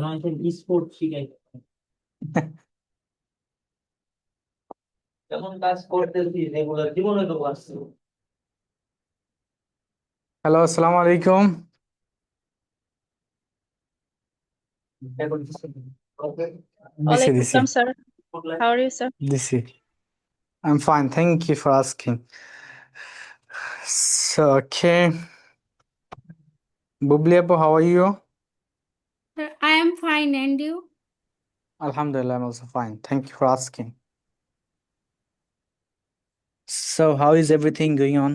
মানুষের স্পোর্ট শিখাইতে হয়। যখন কাজ করতেছি রেগুলার জীবনে তো পারছি। হ্যালো, আসসালামু আলাইকুম। দিছি Walaikum দিছি salam, sir. How are you, sir? দিছি I'm fine, thank you for asking. So, okay. Bubli Appa, how are you? Sir, I am fine, and you? Alhamdulillah, I'm also fine. Thank you for asking. So, how is everything going on?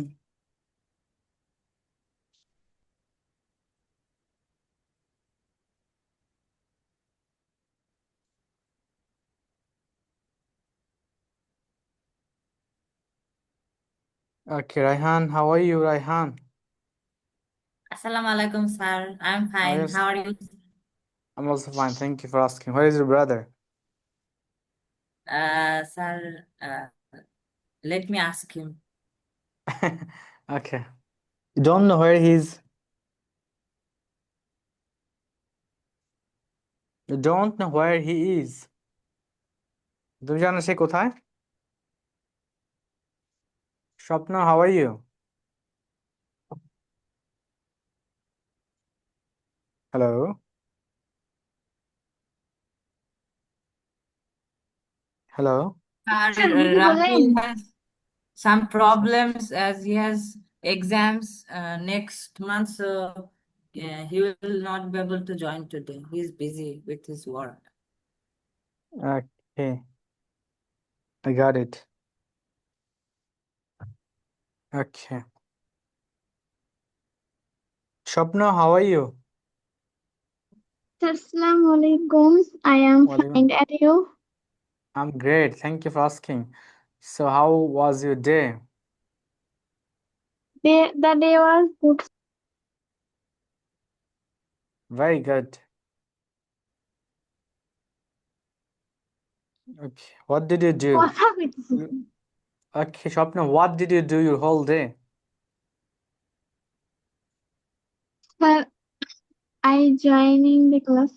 Okay, Raihan, how are you, Raihan? Assalamu alaikum, sir. I'm Oh, fine. yes, How are you? I'm also fine. Thank you for asking. Where is your brother? Sir, let me ask him. Okay. You don't know where he is? You don't know where he is? তুমি জানো সে কোথায়? স্বপ্ন, how are you? Hello? Hello? Sir, Rahul has some problems as he has exams next month, so he will not be able to join today. He's busy with his work. Okay, I got it. Okay. Shopna, how are you? Assalamu alaikum. I am Walaikum. fine, and you? I'm great. Thank you for asking. So, how was your day? The day was good. Very good. Okay. What did you do? কথা কইতেছি। Okay, Shopna, what did you do your whole day? Sir, I joining the class.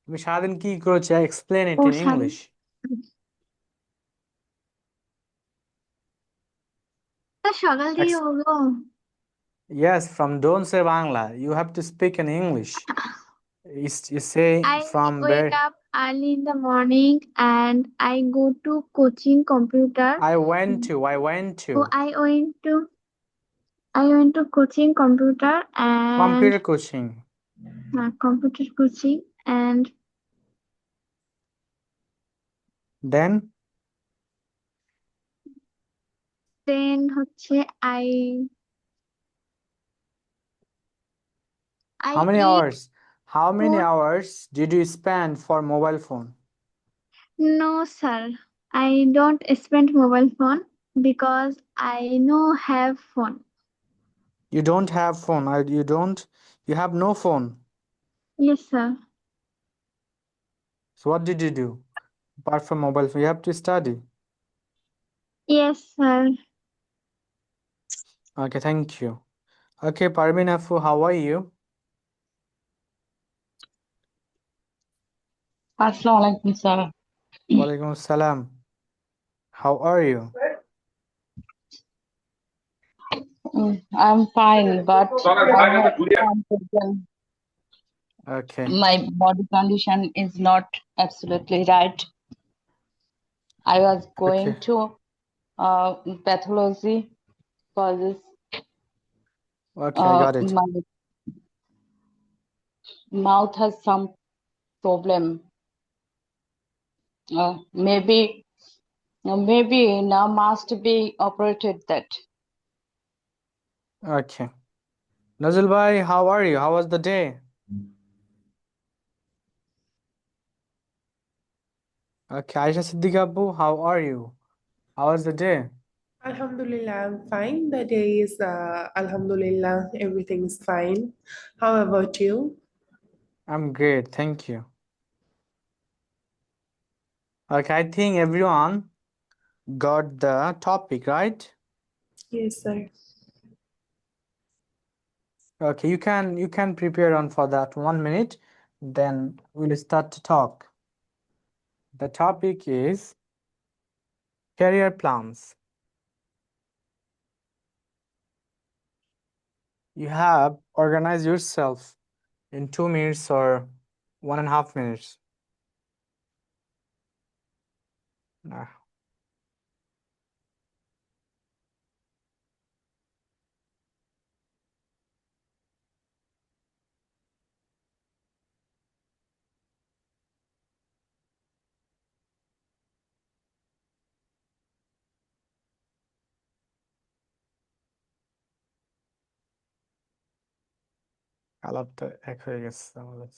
তুমি সারাদিন কি করেছো? Explain it Oh, in sorry. English. সকাল থেকে হলো। Yes, from Don't Say Bangla. You have to speak in English. You say I from where? wake up early in the morning and I go to coaching computer. I went to. Oh, I went to coaching computer and Computer coaching. computer coaching and Then হচ্ছে I how many eat. hours? How many food. hours did you spend for mobile phone? No, sir. I don't spend mobile phone because I no have phone. You don't have phone. You have no phone. Yes, sir. So what did you do? Apart from mobile phone, you have to study. Yes, sir. Okay, thank you. Okay, Parveen Afu, how are you? Assalamu alaikum, sir. Walaikum assalam. How are you? I'm fine, but I have some problem. Okay. My body condition is not absolutely right. I was going Okay. to pathology causes Okay, I got it. my mouth has some problem. Maybe now must be operated that. Okay. Nazul bhai, how are you? How was the day? Okay, Aisha Siddiq Abu, how are you? How was the day? Alhamdulillah, I'm fine. The day is, Alhamdulillah, everything's fine. How about you? I'm great, thank you. Okay, I think everyone got the topic, right? Yes, sir. Okay, you can prepare on for that 1 minute, then we'll start to talk. The topic is career plans. You have organized yourself in 2 minutes or 1.5 minutes. Ah, কালারটা এক হয়ে গেছে আমাদের।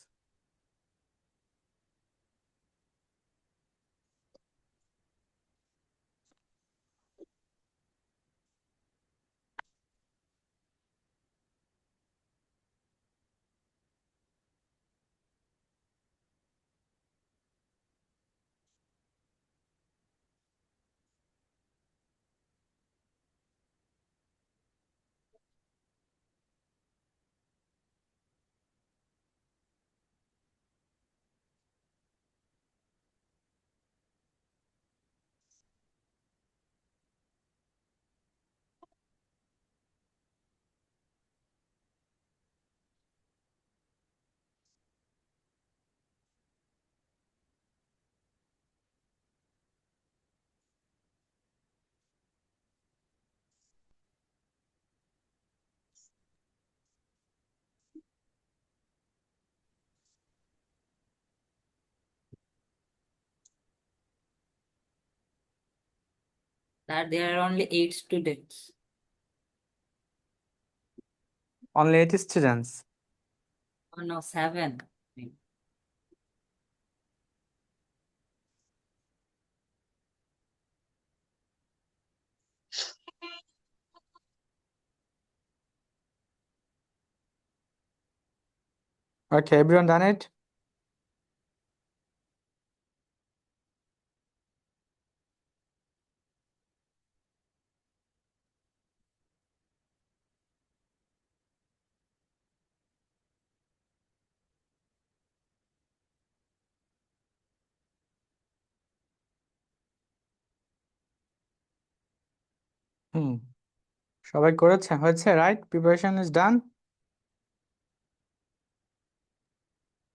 That there are only 8 students. Only 8 students. Oh no, 7. Okay, everyone done it? সবাই করেছে, হয়েছে, right? Preparation is done?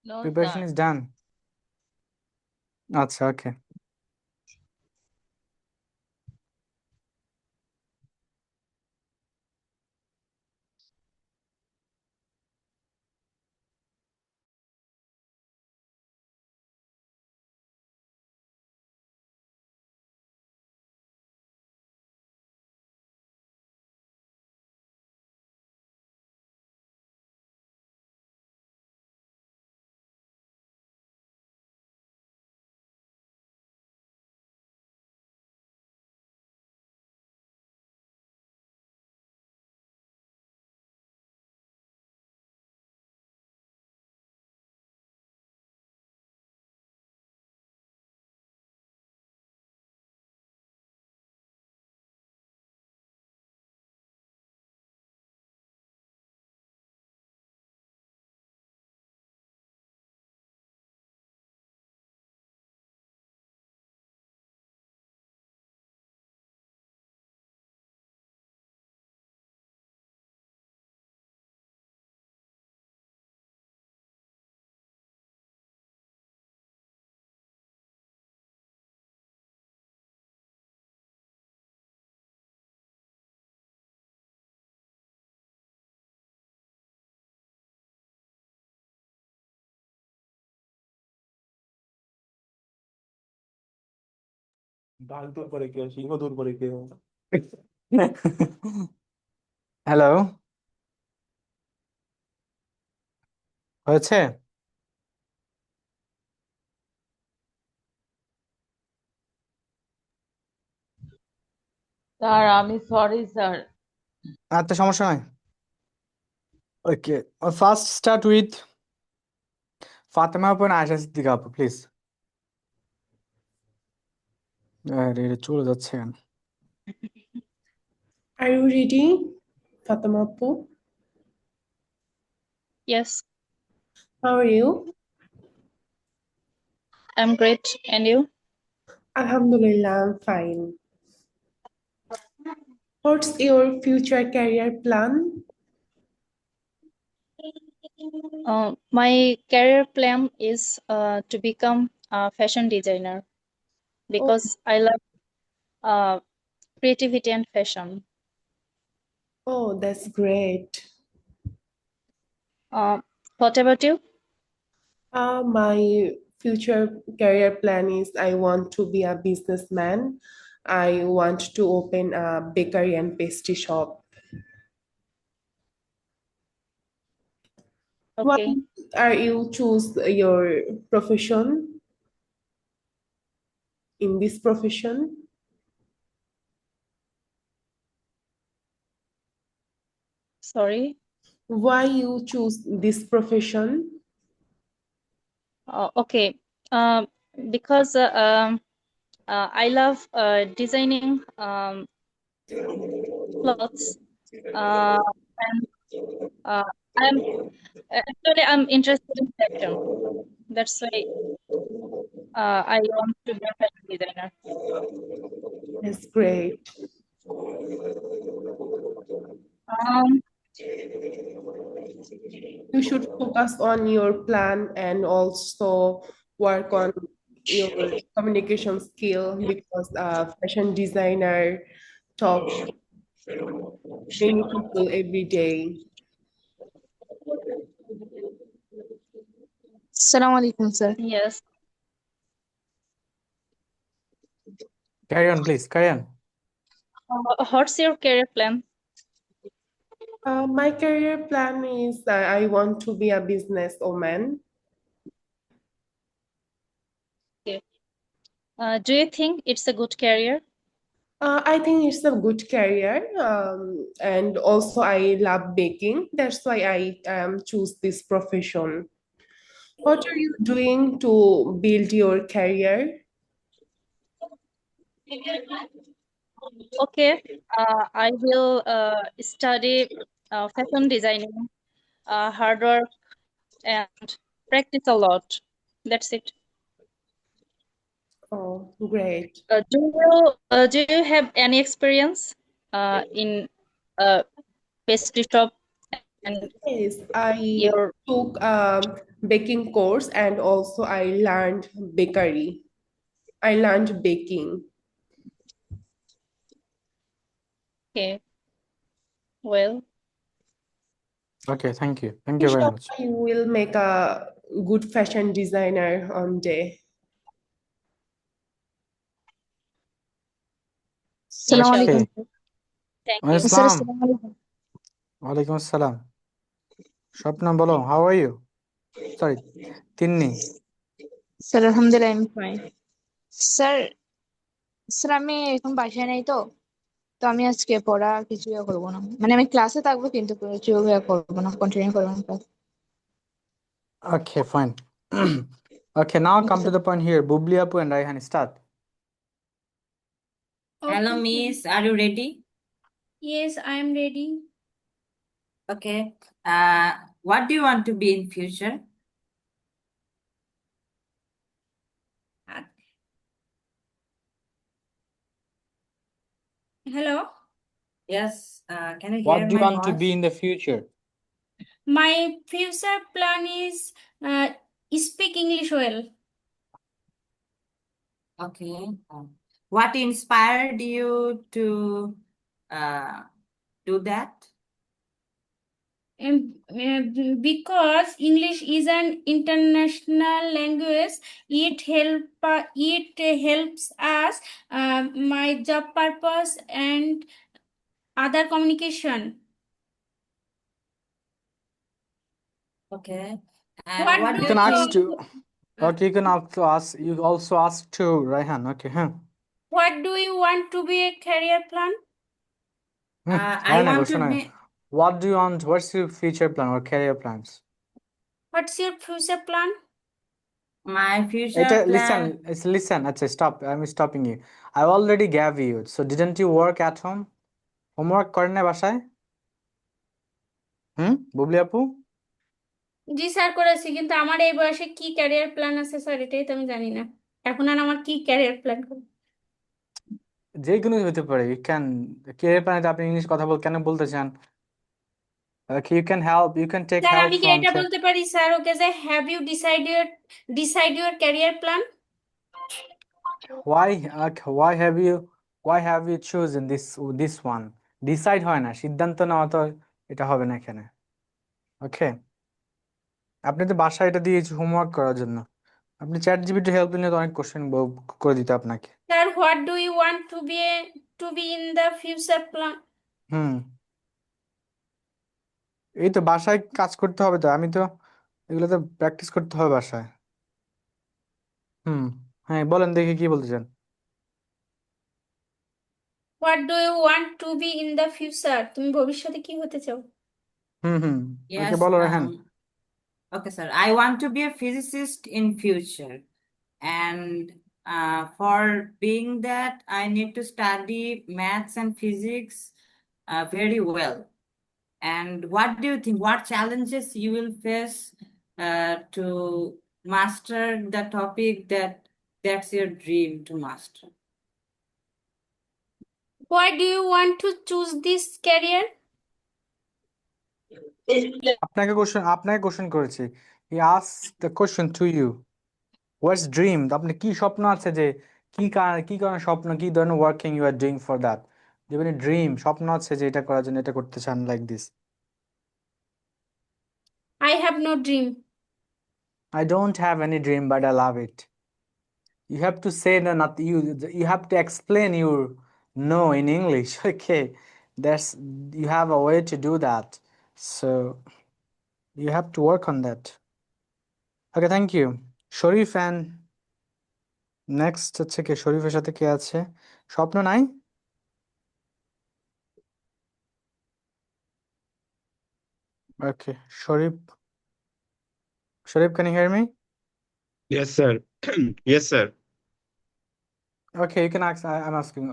No, Preparation sir. is done. আচ্ছা, okay. Hello, হয়েছে? স্যার আমি সরি স্যার। আচ্ছা, সমস্যা নাই। ওকে, ফার্স্ট স্টার্ট উইথ ফাতেমা আপু and আয়েশা সিদ্দিকা আপু, প্লিজ। আরে এটা চলে যাচ্ছে কেন? Are you ready, Fatima Appu? Yes, How are you? I'm great. And you? Alhamdulillah, I'm fine. What's your future career plan? My career plan is to become a fashion designer Oh, because I love creativity and fashion. oh, that's great. What about you? My future career plan is I want to be a businessman. I want to open a bakery and pastry shop. Why Okay. are you choose your profession in this profession? Sorry. Why you choose this profession? Okay. Because I love designing clothes. And I'm actually I'm interested in fashion. That's why I want to be a fashion designer. That's great. Um, You should focus on your plan and also work on your communication skill because fashion designer talk many people every day. Assalamu alaikum, sir. yes. Carry on, please. Carry on. What's your career plan? My career plan is I want to be a businesswoman. Okay. Do you think it's a good career? I think it's a good career, and also I love baking. That's why I choose this profession. What are you doing to build your career? Okay. I will study fashion designing, hard work, and practice a lot. That's it. Oh, great. Do you have any experience in pastry shop and Yes, I your took a baking course and also I learned bakery. I learned baking. okay? Well, Okay, thank you. Thank you very Inshallah, much. you will make a good fashion designer one day. Assalamu inshallah. alaikum. Okay. Thank you. Sir, Islam. assalamu alaikum. Walaikum assalam. Shopna bolo, how are you? Sorry, Tinni. Sir, alhamdulillah, I'm fine. Sir sir আমি এখন বাসায় নাই তো তো আমি আজকে পড়া কিছু করবো না মানে আমি ক্লাসে থাকবো কিন্তু কিছু করবো না কন্টিনিউ করবো না class। Okay, fine. Okay, now come to the point here. Bubli Apu and Raihan, start. Hello, Okay. Miss. Are you ready? Yes, I am ready. Okay. What do you want to be in future? Hello. Yes. Can you What hear do you my want to be voice? in the future? My future plan is speak English well. Okay. What inspired you to do that? Because English is an international language, it helps us my job purpose and other communication. Okay. What What do do You you can ask think? to. Okay, you can also ask to Raihan. Okay, huh? What do you want to be a career plan? I want to be. What do you want? What's your future plan or career plans? What's your future plan? My future plan. Listen. Stop. I'm stopping you. I already gave you. So didn't you work at home? Homework করেন নাই বাসায়? Bubli Apu? জি sir করেছি, কিন্তু আমার এই বয়সে কি career plan আছে স্যার এটাই তো আমি জানি না। এখন আর আমার কি ক্যারিয়ার প্ল্যান করব? যে কোনো হতে পারে। ইউ ক্যান ক্যারিয়ার প্ল্যানে আপনি ইংলিশ কথা কেন বলতে চান? Okay, you can help. You can take sir help আমি কি from এটা বলতে পারি স্যার ওকে যে have you decide your career plan? why why have you chosen this one? Decide হয় না, সিদ্ধান্ত নেওয়া তো এটা হবে না এখানে। ওকে, আপনি তো বাসায় এটা দিয়েছি হোমওয়ার্ক করার জন্য। আপনি চ্যাট জিপিটি হেল্প নিলে তো অনেক কোশ্চেন করে দিত আপনাকে। Sir what do you want to be in the future plan? Hmm, এই তো বাসায় কাজ করতে হবে তো, আমি তো এগুলো তো প্র্যাকটিস করতে হবে বাসায়। হুম, হ্যাঁ বলেন দেখি কি বলতে চান। What do you want to be in the future? তুমি ভবিষ্যতে কি হতে চাও? হুম, ওকে Yes, বলো Rehan. okay, sir. I want to be a physicist in future. And for being that, I need to study maths and physics very well. And what do you think? What challenges you will face to master the topic that's your dream to master? Why do you want to choose this career? আপনাকে question করেছি। He asked the question to you, what's dream, আপনি কি স্বপ্ন আছে, যে কি কারণে স্বপ্ন, কি ধরনের working you are doing for that, যে মানে ড্রিম স্বপ্ন আছে যে এটা করার জন্য, এটা করতে চান like this. I have no dream. I don't have any dream but I love it. You have to say no, not you have to explain your no in English. Okay, that's, you have a way to do that, so you have to work on that. Okay, thank you. Sharif and next হচ্ছে কে, শরীফের সাথে কে আছে? স্বপ্ন নাই? ওকে, শরীফ, can you hear me? Yes, sir. Yes, sir. Okay, you can ask. I'm asking.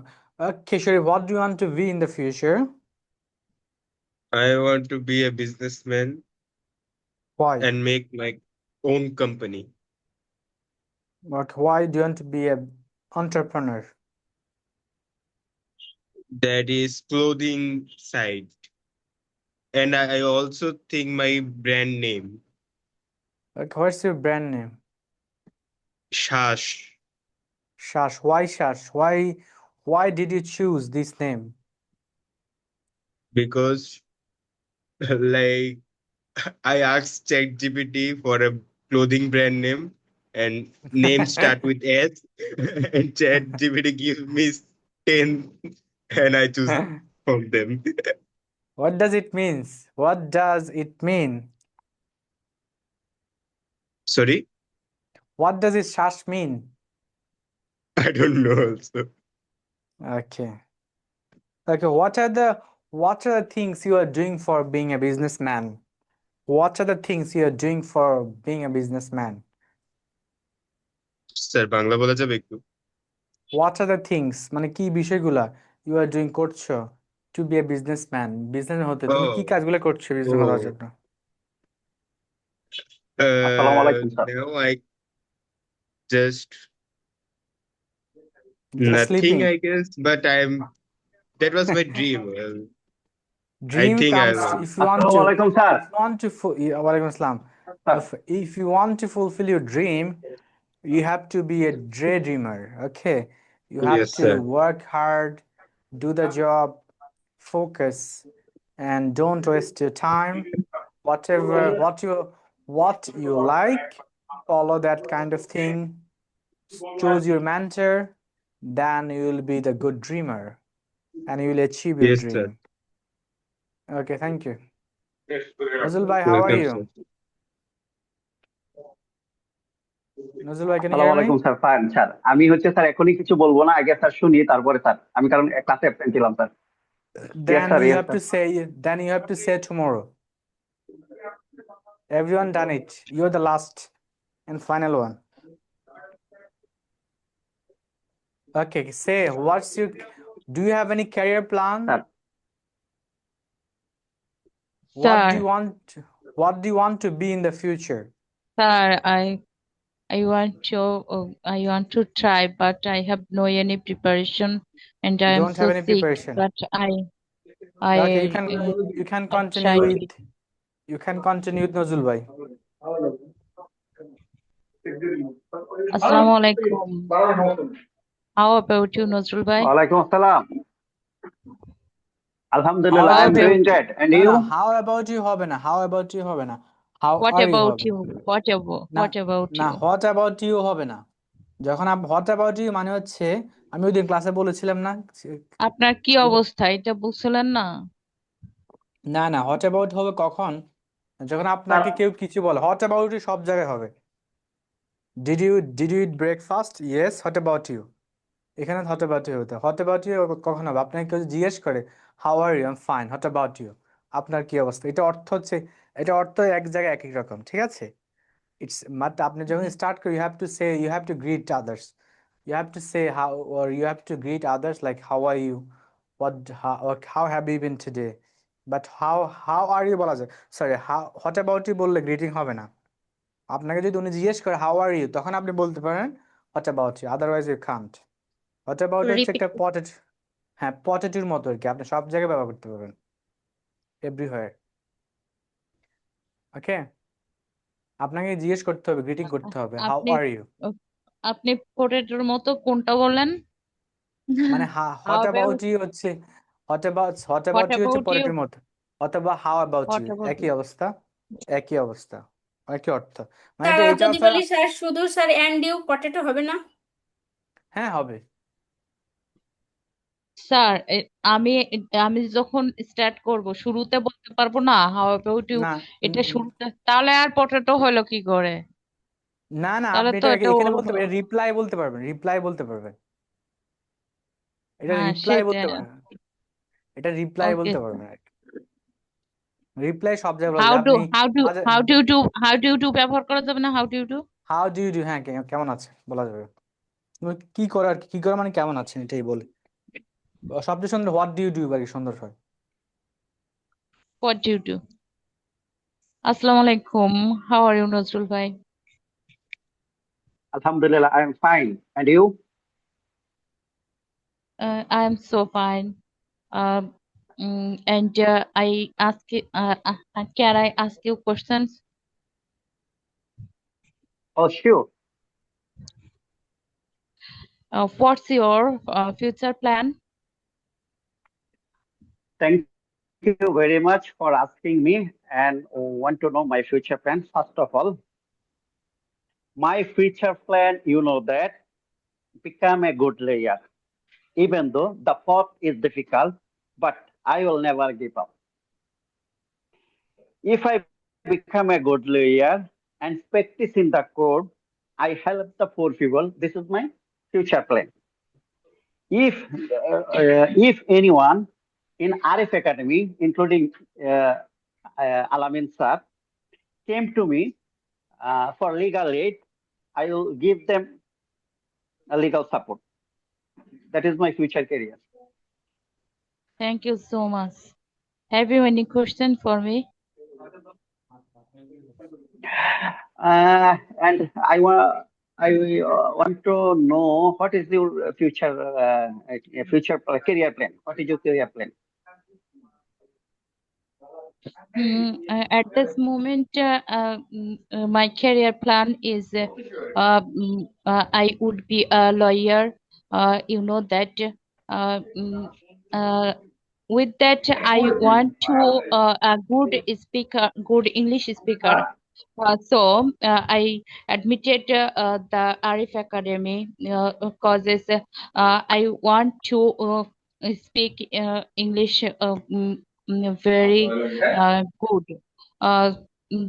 Okay, Sharif, what do you want to be in the future? I want to be a businessman Why? and make my own company. Okay, why do you want to be a entrepreneur? That is clothing side. And I also think my brand name, Okay, what's your brand name? Shash, Shash. Why Shash? Why did you choose this name? because like I asked ChatGPT for a clothing brand name and name start with S and ChatGPT give me 10 and I choose from them. What does it means? What does it mean? Sorry, What does it Shash mean? I don't know also. Okay. Okay, what are the things you are doing for being a businessman? What are the things you are doing for being a businessman? Sir Bangla বলা যাবে একটু? What are the things, মানে কি বিষয়গুলা you are doing করছো to be a businessman? Business হতে তুমি কি কাজগুলো করছো বিজনেস হওয়ার জন্য? আসসালামু আলাইকুম sir. Now I just Just nothing, sleeping. I guess, but that was my dream. Well, I Dream think comes I'll if you want আসসালামু to, আলাইকুম স্যার। ওয়ালাইকুম আসসালাম. Sir If you want to fulfill your dream, you have to be a daydreamer. Okay, you have yes, to sir. work hard, do the job, focus, and don't waste your time. Whatever what you like, follow that kind of thing. Choose your mentor, then you will be the good dreamer and you will achieve your Yes, dream. sir. Okay, thank you. Nuzul bhai, how are Welcome, you? sir. Nuzul bhai, can you আসসালামু hear me? আলাইকুম sir. Fine sir, আমি হচ্ছে sir এখনই কিছু বলবো না, আগে sir শুনি তারপরে স্যার, আমি কারণ ক্লাসে অ্যাবসেন্ট ছিলাম sir. Then sir, you yes have sir. to say, tomorrow. Everyone done it. You're the last and final one. Okay, say do you have any career plan? Sir What do you want? What do you want to be in the future? Sir, I want to try, but I have no any preparation, and I You am don't so have any sick. preparation. But Okay, I you can try continue to. with Nozul bhai. Assalamu alaikum. How about you, Nazrul bhai? Walaikum assalam. How Alhamdulillah, I'm about you? doing great. And না, you? how about you হবে না, how about you হবে না, how What are you about হবে। you? What না about না, you? what about you হবে না। যখন what about you মানে হচ্ছে, আমি ওই দিন ক্লাসে বলেছিলাম না, আপনার কি অবস্থা এটা বুঝছিলেন না? না না, what about হবে কখন, যখন আপনাকে কেউ কিছু বলে। what about you সব জায়গায় হবে। did you eat breakfast? Yes, what about you, এখানে what about you হতে। what about you কখন হবে, আপনাকে কেউ জিজ্ঞেস করে how are you, I'm fine, what about you, আপনার কি অবস্থা। এটা অর্থ হচ্ছে, এটা অর্থ এক জায়গায় একই রকম, ঠিক আছে। It's but আপনি যখন স্টার্ট করি, you have to greet others, you have to say how, or you have to greet others like how are you, how have you been today, but how are you বলা যায়, sorry what about you বললে greeting হবে না। আপনাকে যদি উনি জিজ্ঞেস করে how are you, তখন আপনি বলতে পারেন what about you, otherwise you can't। what about হচ্ছে রিপিট। একটা পটেটোর মতো আর কি, আপনি সব জায়গায় ব্যবহার করতে পারবেন, এভরিহোয়ার। ওকে, আপনাকে জিজ্ঞেস করতে হবে, গ্রিটিং করতে হবে, হাউ আপনি আর ইউ। আপনি পটেটোর মতো কোনটা বললেন? মানে How what about about you হচ্ছে, হোয়াট অ্যাবাউট what ইউ হচ্ছে about you? পটেটোর মতো, অথবা how about What you, about একই you? অবস্থা, একই অবস্থা, একই অর্থ। মানে স্যার এটা আর এটাও যদি স্যার, বলি স্যার শুধু স্যার অ্যান্ড ইউ পটেটো হবে না? হ্যাঁ হবে। স্যার আমি আমি যখন স্টার্ট করব শুরুতে বলতে পারবো না হাউ অ্যাবাউট ইউ, না এটা শুরুতে, তাহলে আর পটেটো হলো কি করে? না না, তাহলে আপনি তো এটা এটা এখানে বলতে পারেন, রিপ্লাই বলতে পারবেন, রিপ্লাই বলতে পারবেন, এটা হ্যাঁ রিপ্লাই সেটা। বলতে পারবেন, এটা রিপ্লাই ওকে। বলতে পারবেন আর কি। রিপ্লাই সব জায়গায় বলা হাউ যায়, ডু আপনি হাউ ডু আজ how do do how do do ব্যবহার করা যাবে না? How do do how do you do, হ্যাঁ কেমন আছে বলা যাবে। তুমি কি করো আর কি করো মানে কেমন আছেন এটাই বলে। সবচেয়ে সুন্দর হোয়াট ডু ইউ ডু আর কি সুন্দর হয়। What do do. আসসালামু আলাইকুম, হাউ আর ইউ নজরুল ভাই? Alhamdulillah, I'm fine. And you? I am so fine. And I ask you, can I ask you questions? Oh, sure. What's your future plan? Thank you very much for asking me and want to know my future plan. First of all, my future plan, you know that, become a good layer. Even though the path is difficult, but I will never give up. If I become a good lawyer and practice in the court, I help the poor people. This is my future plan. If anyone in RF Academy, including Alamin sir, came to me for legal aid, I will give them a legal support. That is my future career. Thank you so much. Have you any question for me? And I want to know what is your future career plan? What is your career plan? At this moment, my career plan is I would be a lawyer. You know that. With that, I want to a good speaker, good English speaker. So I admitted the Arif Academy causes I want to speak English very good.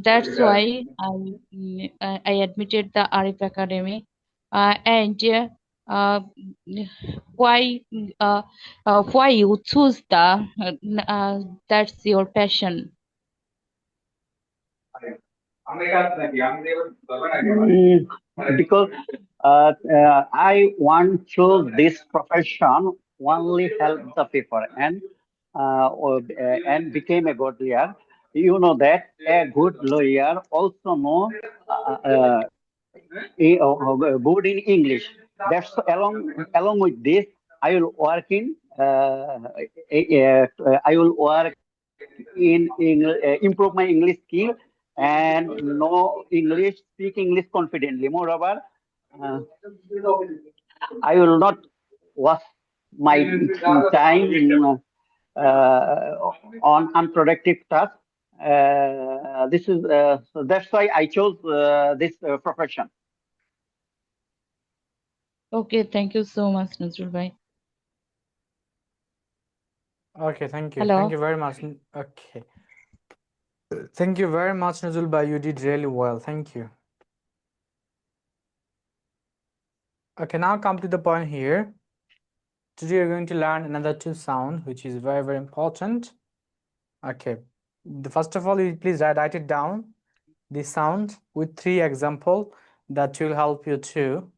That's why I admitted the Arif Academy. And why you choose the that's your passion. Because I want to this profession only help the people and became a good lawyer. you know that a good lawyer also know good in English. That's along with this, I will work in I will work in improve my English skill and know English, speak English confidently. Moreover, uh, I will not waste my time on unproductive tasks. This is so that's why I chose this profession. Okay, thank you so much, Nazrul bhai. Okay, thank you. Hello. Thank you very much. Okay. Thank you very much, Nazul Bhai. You did really well. Thank you. Okay, now come to the point here. Today you're going to learn another two sound, which is very, very important. Okay. First of all, you please write it down, the sound with 3 example that will help you to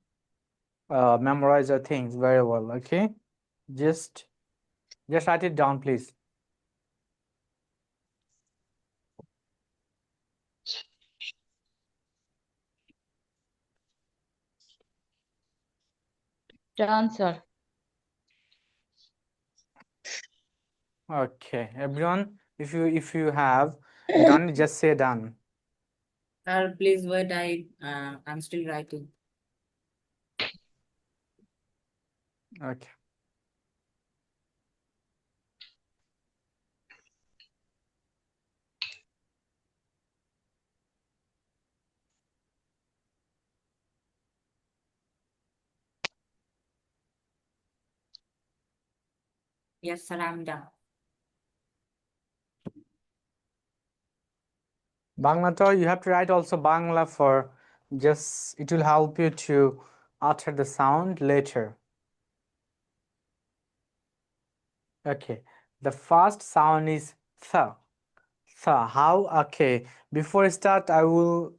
memorize your things very well. Okay. Just write it down, please. Done, sir. Okay, everyone, if you have done, just say done. Sir, please wait. I'm still writing. Okay. Yes, sir, I'm done. Bangla, you have to write also Bangla for just, it will help you to utter the sound later. Okay, the first sound is th. Th. How? Okay, before I start, I will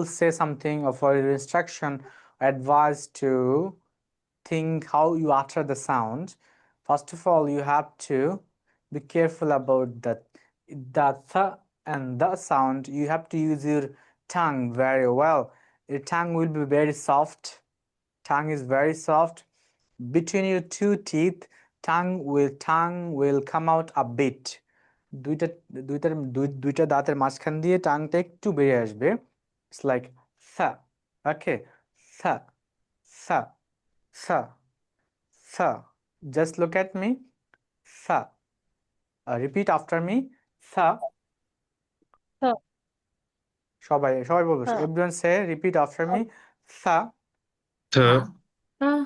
say something of our instruction, advice to think how you utter the sound. First of all, you have to be careful about the th and the sound. You have to use your tongue very well. Your tongue will be very soft. Tongue is very soft. Between your 2 teeth, tongue will come out a bit. দুইটা দাঁতের মাঝখান দিয়ে টাংটা একটু বেরিয়ে আসবে. It's like th. Okay, th, th, th, th. Just look at me. Th. Repeat after me. Th. Th. সবাই বলবো. Everyone say, repeat after me. Th. Th. Th.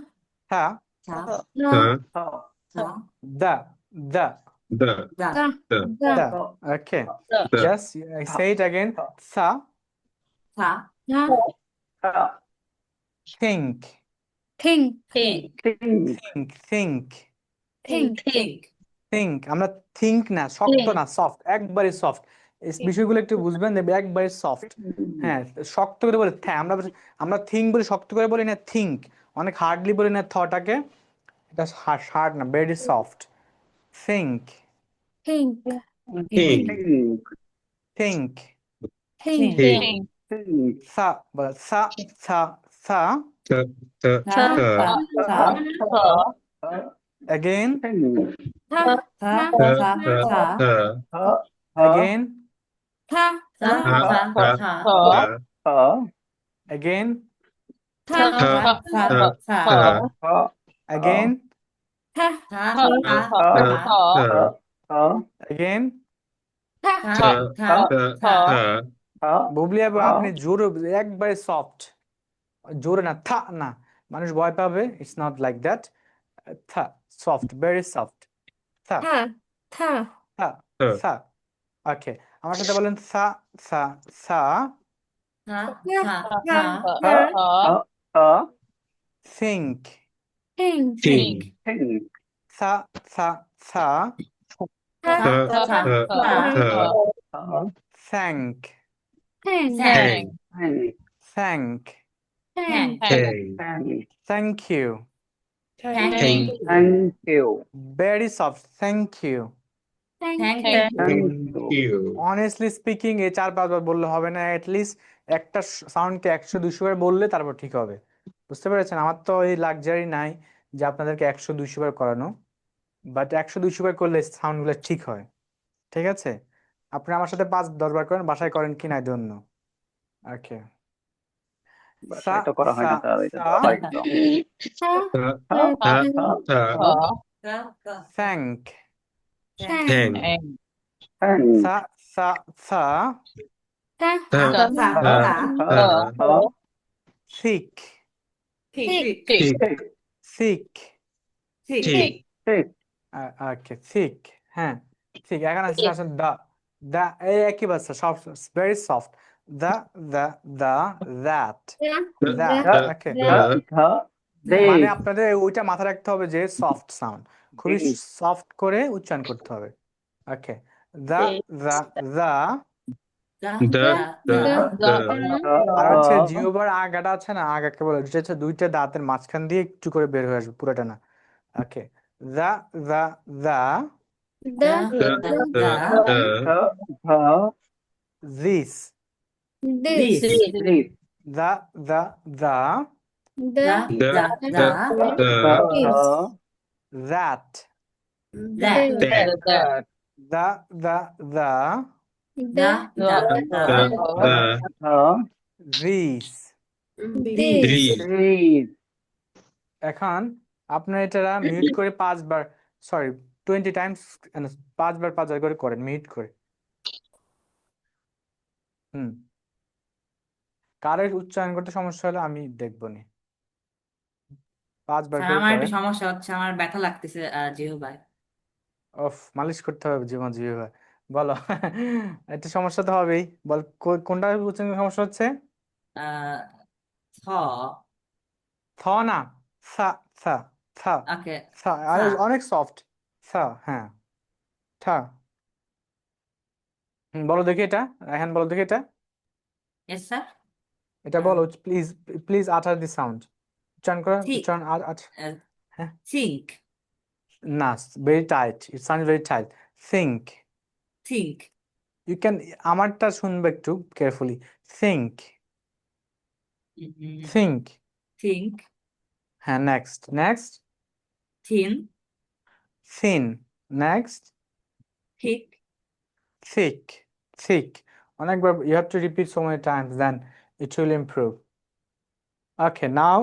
Th. The. The. Okay. The. Just say it again. Th. Think. Think. আমরা think না, শক্ত না, soft, একবারে soft. এই বিষয়গুলো একটু বুঝবেন, দেখবে একবারে soft. হ্যাঁ, শক্ত করে বলে আমরা think বলে শক্ত করে বলি না, think. অনেক হার্ডলি বলি না থটাকে, এটা হার্ড না, very soft. Think. Sa, বলো sa, sa, sa. Again. Again. Again. Again. Again. Bubly আপনি জোরে একবারে সফট, জোরে না, থা না, মানুষ ভয় পাবে. It's not like that. Tha, soft, very soft. Tha. Tha. Okay, আমার সাথে বলেন থা থা থা. Think. Tha tha tha. Thank. Thank you. Very soft. Thank you. Thank Thank you you. Thank you. Honestly speaking এই 4-5 বার বললে হবে না, অ্যাটলিস্ট একটা সাউন্ডকে 100-200 বার বললে তারপর ঠিক হবে। বুঝতে পেরেছেন? আমার তো এই লাক্সারি নাই যে আপনাদেরকে 100-200 বার করানো, বাট 100-200 বার করলে সাউন্ডগুলো ঠিক হয়। ঠিক আছে, আপনি আমার সাথে 5-10 বার করেন, বাসায় করেন কি না জন্য। ওকে, সা বাসায় তো করা হয় সা না স্যার, এটা সা তো বাড়িতে তো। Thank, Thank. সা সা সা thick Thick. Thick Thick. Okay thick, হ্যাঁ ঠিক। এখন আসলে আসলে দা দা এই একই বাচ্চা, সব very soft. The the the that that okay, মানে আপনাদের ওইটা মাথায় রাখতে হবে যে সফট সাউন্ড, খুবই সফট করে উচ্চারণ করতে হবে। ওকে, দা দা দা। আর হচ্ছে জিহ্বার আগাটা আছে না, আগাকে বলে, যেটা হচ্ছে দুইটা দাঁতের মাঝখান দিয়ে একটু করে বের হয়ে আসবে, পুরোটা না। ওকে, দা the the this the the that these এখন আপনার এটা মিউট করে 5 বার, সরি 20 টাইমস, 5 বার করে করেন মিউট করে। কারের উচ্চারণ করতে সমস্যা হলে আমি দেখবো নি, 5 বার স্যার করে আমার একটু করেন। সমস্যা হচ্ছে, আমার ব্যথা লাগতেছে জিহ্বায়। অফ মালিশ করতে হবে জীবন জিহ্বা। বলো একটা সমস্যা তো হবেই, বল কোনটা উচ্চারণে সমস্যা হচ্ছে? থ থ না, সা সা সা ওকে সা, অনেক সফট সা, হ্যাঁ ঠা। বলো দেখি এটা, রায়হান বলো দেখি এটা, ইয়েস স্যার। এটা বলো প্লিজ, প্লিজ আটার দি সাউন্ড, উচ্চারণ করো, ঠিক উচ্চারণ হ্যাঁ থিঙ্ক না, very tight, it sound very tight. Think think you can, আমারটা শুনবে একটু কেয়ারফুলি। থিঙ্ক থিঙ্ক থিঙ্ক হ্যাঁ, next next thin thin, next ঠিক thick, thick, অনেকবার, you have to repeat so many times, then it will improve. Okay, now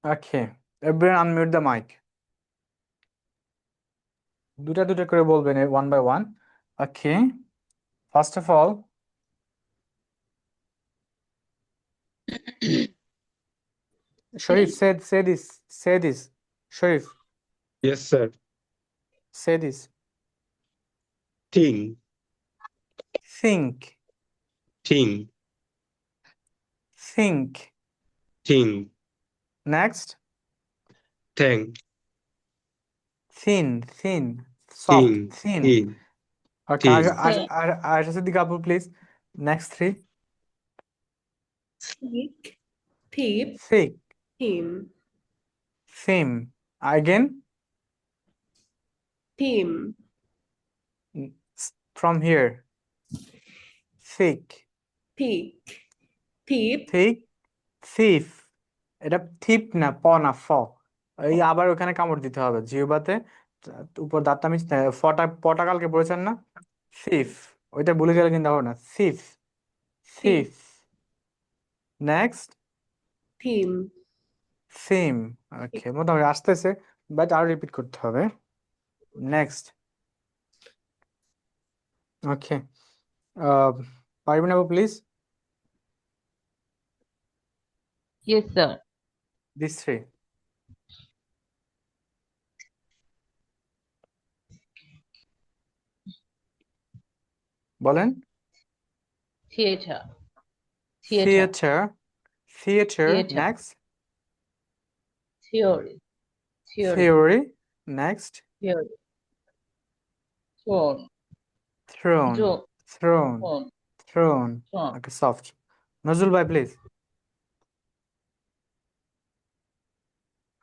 okay, everyone unmute the mic. দুটা করে বলবেন one by one. Okay, first of all Sharif, say this Sharif, Yes, sir. say this. Think. Think, Think. think, Think. next Thank. thin, soft, thin. Think. Okay, Thin. Aisha Siddiq Apu, please. Next 3. Thick. Thick. Thick, Thin. thin. Again, Thin. from here. Thick, Thick. Thick. thick, thief. এটা thief না, প না, ফ। এই আবার ওখানে কামড় দিতে হবে জিহ্বাতে, উপর দাঁতটা আমি পটা কালকে পড়েছেন না, thief, ওইটা ভুলে গেলে কিন্তু হবে না। thief, thief. Next, Theme. theme. Okay, মোটামুটি আসতেছে, বাট আরো রিপিট করতে হবে। নেক্সট, ওকে, পারবেন আপু প্লিজ? Yes, sir. These 3. বলেন। Theater. Theater, Theater. next. Theory. Theory, next. Theory. Throne. Throne, Throne. throne, throne. Throne. Okay, soft. Nazul bhai, please.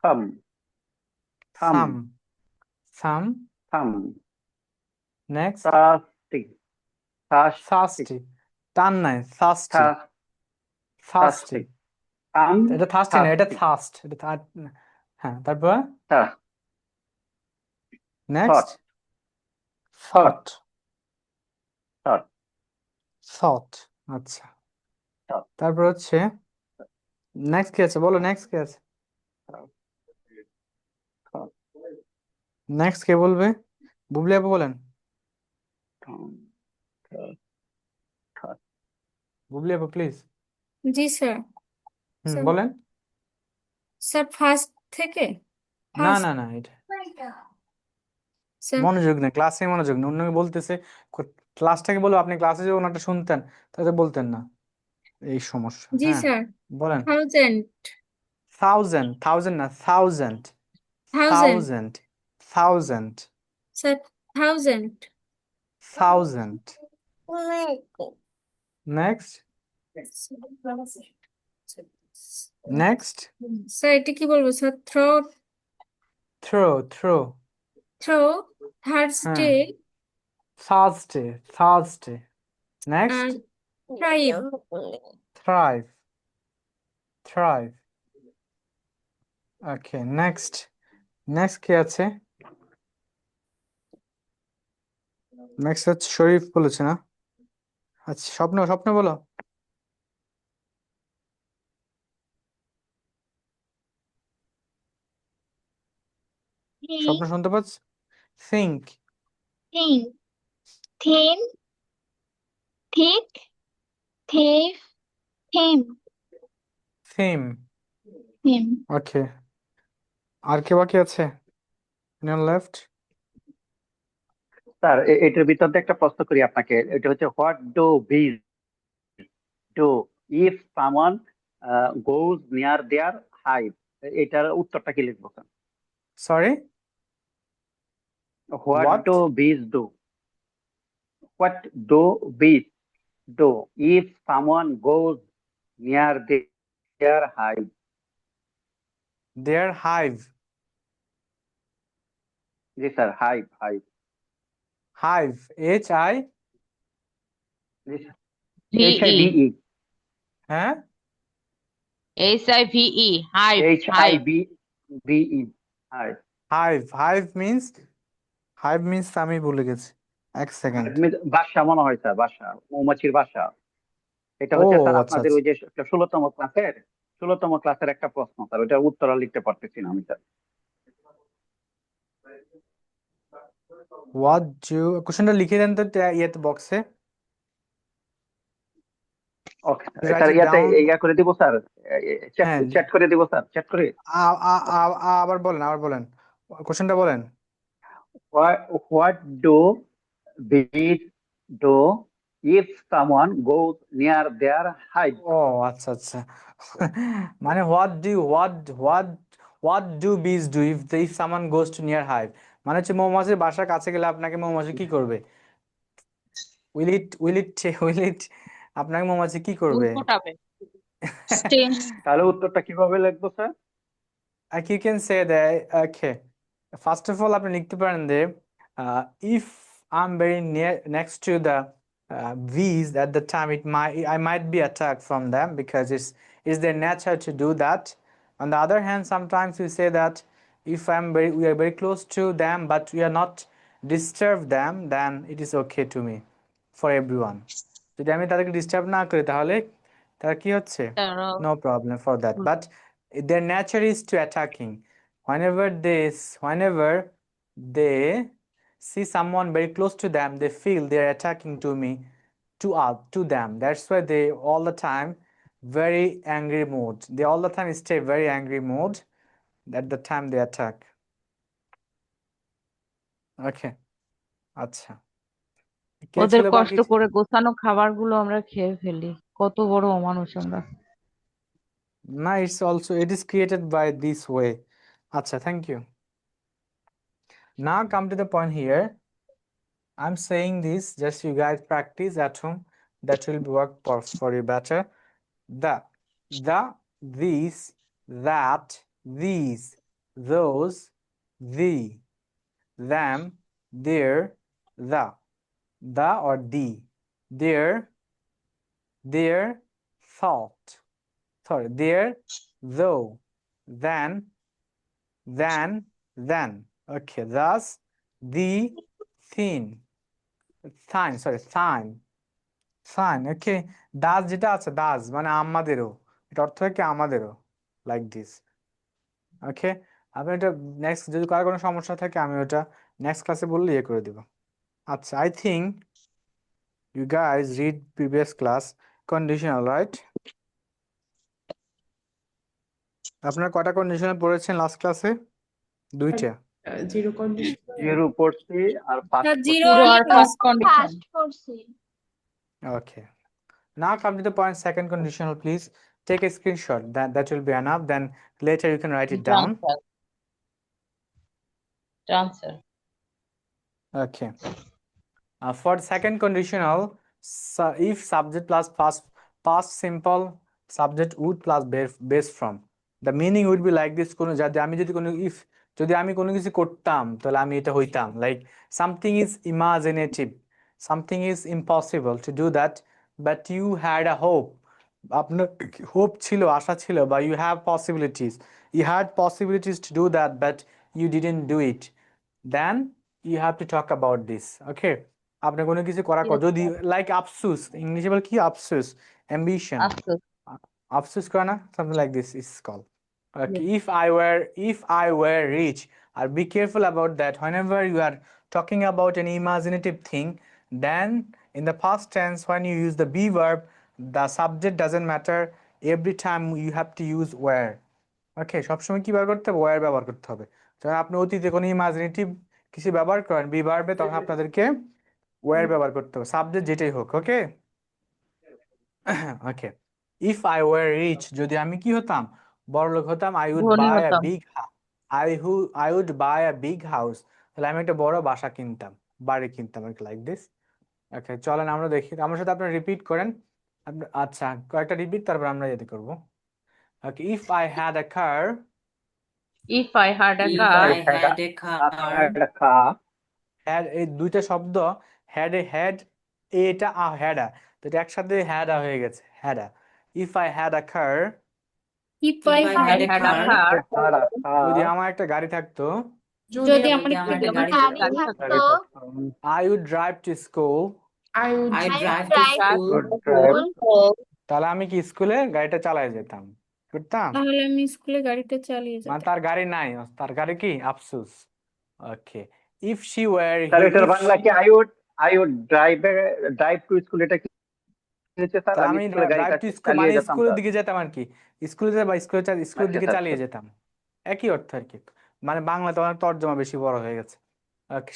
Thumb. Thumb, Thumb. thumb, Next. thirsty, thirsty, Thirsty. টান নাই, thirsty. thirst, Thirsty. thirsty, thumb, এটা thirsty না, এটা thirsty, thirst. এটা হ্যাঁ, তারপর thirst, next. thought, Thought. thought, Thought. আচ্ছা, thought, তারপর হচ্ছে নেক্সট কি আছে বলো, নেক্সট কি আছে? thought, নেক্সট কে বলবে? বুবলি আপু বলেন। thought, thought. বুবলি আপু প্লিজ। G sir. স্যার বলেন। স্যার ফার্স্ট থেকে না ফার্স্ট না না, এটা স্যার মনোযোগ নেই, ক্লাসে মনোযোগ নেই। অন্যকে বলতেছে, ক্লাসটাকে বলবো, আপনি ক্লাসে যে ওনারটা শুনতেন তাহলে বলতেন না, এই সমস্যা। জি হ্যাঁ স্যার। বলেন। 1000 থাউজেন্ড, থাউজেন্ড না, thousand, 1000 thousand, thousand, sir 1000 thousand. Next, next. Sir এটা কি বলবো sir? Throw throw, throw. Throw Thursday হ্যাঁ, Thursday, Thursday. Next, thrive thrive, thrive. Okay, next, next কি আছে? নেক্সট হচ্ছে শরীফ বলেছে না? আচ্ছা, স্বপ্ন, স্বপ্ন বলো। স্বপ্ন শুনতে পাচ্ছ? Think, think, thin, thick, thief, theme, theme. theme. ওকে, আর কে বাকি আছে? লেফট। স্যার এটার ভিতর দিয়ে একটা প্রশ্ন করি আপনাকে, এটা হচ্ছে what do bees do if someone goes near their hive, এটার উত্তরটা কি লিখবো sir? Sorry, what what? Do bees do, what do bees do if someone goes near their hive? Their hive. জি sir, hive, hive. Hive, H I, জি sir, HIVE, হ্যাঁ, HIVE, hive, hive. HIVE, hive. Hive, hive means, hive means আমি ভুলে গেছি, এক second. বাসা মনে হয় স্যার, বাসা, মৌমাছির বাসা। এটা ও হচ্ছে স্যার আচ্ছা আপনাদের আচ্ছা। ওই যে 16তম ক্লাসের একটা প্রশ্ন স্যার, ওইটার উত্তর আর লিখতে পারতেছি না আমি স্যার। হোয়াট ডু, কোশ্চেনটা লিখে দেন তো ইয়েতে, বক্সে। ওকে রাইট স্যার, ইট ইয়াতে ডাউন। ইয়া করে দিব স্যার, হ্যাঁ, চ্যাট করে দিব স্যার, চ্যাট করে। আবার বলেন, আবার বলেন, কোশ্চেনটা বলেন। What do bees do if someone goes near their hive? ও আচ্ছা আচ্ছা, মানে what do bees do if someone goes two near hive, মানে হচ্ছে মৌমাছির বাসার কাছে গেলে আপনাকে মৌমাছি কি করবে? উইল ইট আপনাকে মৌমাছি কি করবে? ফোটাবে, স্টিং। তাহলে উত্তরটা কিভাবে লিখবো sir? You can say that, okay, first of all আপনি লিখতে পারেন যে if I'm very near next to the bees at the time, I might be attacked from them because it's their nature to do that. On the other hand, sometimes we say that if we are very close to them but we are not disturb them, then it is okay to me, for everyone. যদি আমি তাদেরকে disturb না করি তাহলে তার কি হচ্ছে? No problem for that. But their nature is to attacking. Whenever they see someone very close to them, they feel they're attacking to them. That's why they all the time very angry mood. They all the time stay very angry mood at the time they attack. Okay. আচ্ছা, কে ওদের ছিল কষ্ট বাকি? করে গোছানো খাবারগুলো আমরা খেয়ে ফেলি, কত বড় অমানুষ আমরা। No, it is created by this way. Acha, thank you. Now come to the point here. I'm saying this, just you guys practice at home. That will work for you better. These, that, these, those, the. them, their, the or the, their thought, sorry, their, though, then, okay, thus, the, thin, sign, okay, Das যেটা আছে দাস মানে আমাদেরও, এটা অর্থ হয় কি আমাদেরও, like this, ওকে। আপনি এটা নেক্সট যদি কারো কোনো সমস্যা থাকে আমি ওটা নেক্সট ক্লাসে বললে ইয়ে করে দিব। আচ্ছা, I think you guys read previous class conditional, right? আপনারা কটা কন্ডিশনাল পড়েছেন লাস্ট ক্লাসে? দুইটা। জিরো কন্ডিশন, জিরো পড়ছি আর ফার্স্ট জিরো Zero আর or first condition. ফার্স্ট করছি। Okay. Now come to the point second conditional, please. Take a screenshot. That will be enough. Then later you can write it down. Transfer. Okay. For the second conditional, if subject plus past simple, subject would plus base from. The meaning would be like this. যদি আমি কোনো কিছু করতাম তাহলে আমি এটা হইতাম, like something is imaginative, something is impossible to do that, but you had a hope. আপনার হোপ ছিল, আশা ছিল, বা you have possibilities, you had possibilities to do that but you didn't do it, then you have to talk about this, okay? আপনি কোনো কিছু করার যদি like আফসোস, ইংলিশে বলে কি আফসোস, ambition, After. আফসোস করে না, something like this is called. Okay, if I were rich, or be careful about that. Whenever you are talking about an imaginative thing, then in the past tense, when you use the be verb, the subject doesn't matter. Every time you have to use were. Okay, সবসময় কি ব্যবহার করতে হবে? were ব্যবহার করতে হবে। যখন আপনি অতীতে কোনো ইমাজিনেটিভ কিছু ব্যবহার করেন বি ভার্বে, তখন আপনাদেরকে were ব্যবহার করতে হবে, সাবজেক্ট যেটাই হোক, ওকে? ওকে, ইফ আই ওয়ার রিচ, যদি আমি কি হতাম, বড়লোক হতাম, আই উড ধনী বাই আ হতাম। Big I would buy a big house, তাহলে আমি একটা বড় বাসা কিনতাম, বাড়ি কিনতাম, লাইক দিস। ওকে, চলেন আমরা দেখি, আমার সাথে আপনারা রিপিট করেন। আচ্ছা, কয়েকটা রিপিট, তারপর আমরা যেতে করব। Okay, if I had a car, If I had a If car, I had a car, had, এই দুইটা শব্দ, হ্যাড এ হ্যাড, এটা হ্যাড আ, তো এটা একসাথে হ্যাড আ হয়ে গেছে, had a. If I had a car, if I if I had a had a car, car, যদি আমার একটা গাড়ি থাকতো, যদি আমার যদি আমার একটা যদি গাড়ি আমার থাকতো, গাড়ি থাকতো, I would drive to school, I would I I drive would to drive school, to school. তাহলে আমি কি স্কুলে গাড়িটা চালাই যেতাম, করতাম, তাহলে আমি স্কুলে গাড়িটা চালিয়ে মানে যেতাম। তার গাড়ি নাই, তার গাড়ি কি আফসোস। ওকে, ইফ শি ওয়ার স্যার এটার বাংলা কি I would drive to school, এটা কি হচ্ছে স্যার? তাহলে আমি আমি স্কুলে ড্রাইভ গাড়িটা টু স্কুল চালিয়ে মানে যেতাম স্কুলের স্যার। দিকে যেতাম আর কি, স্কুলে বা স্কুলের আচ্ছা দিকে স্যার, চালিয়ে যেতাম, একই অর্থ আর কি, মানে বাংলাতে অনেক তর্জমা বেশি বড় হয়ে গেছে। ওকে,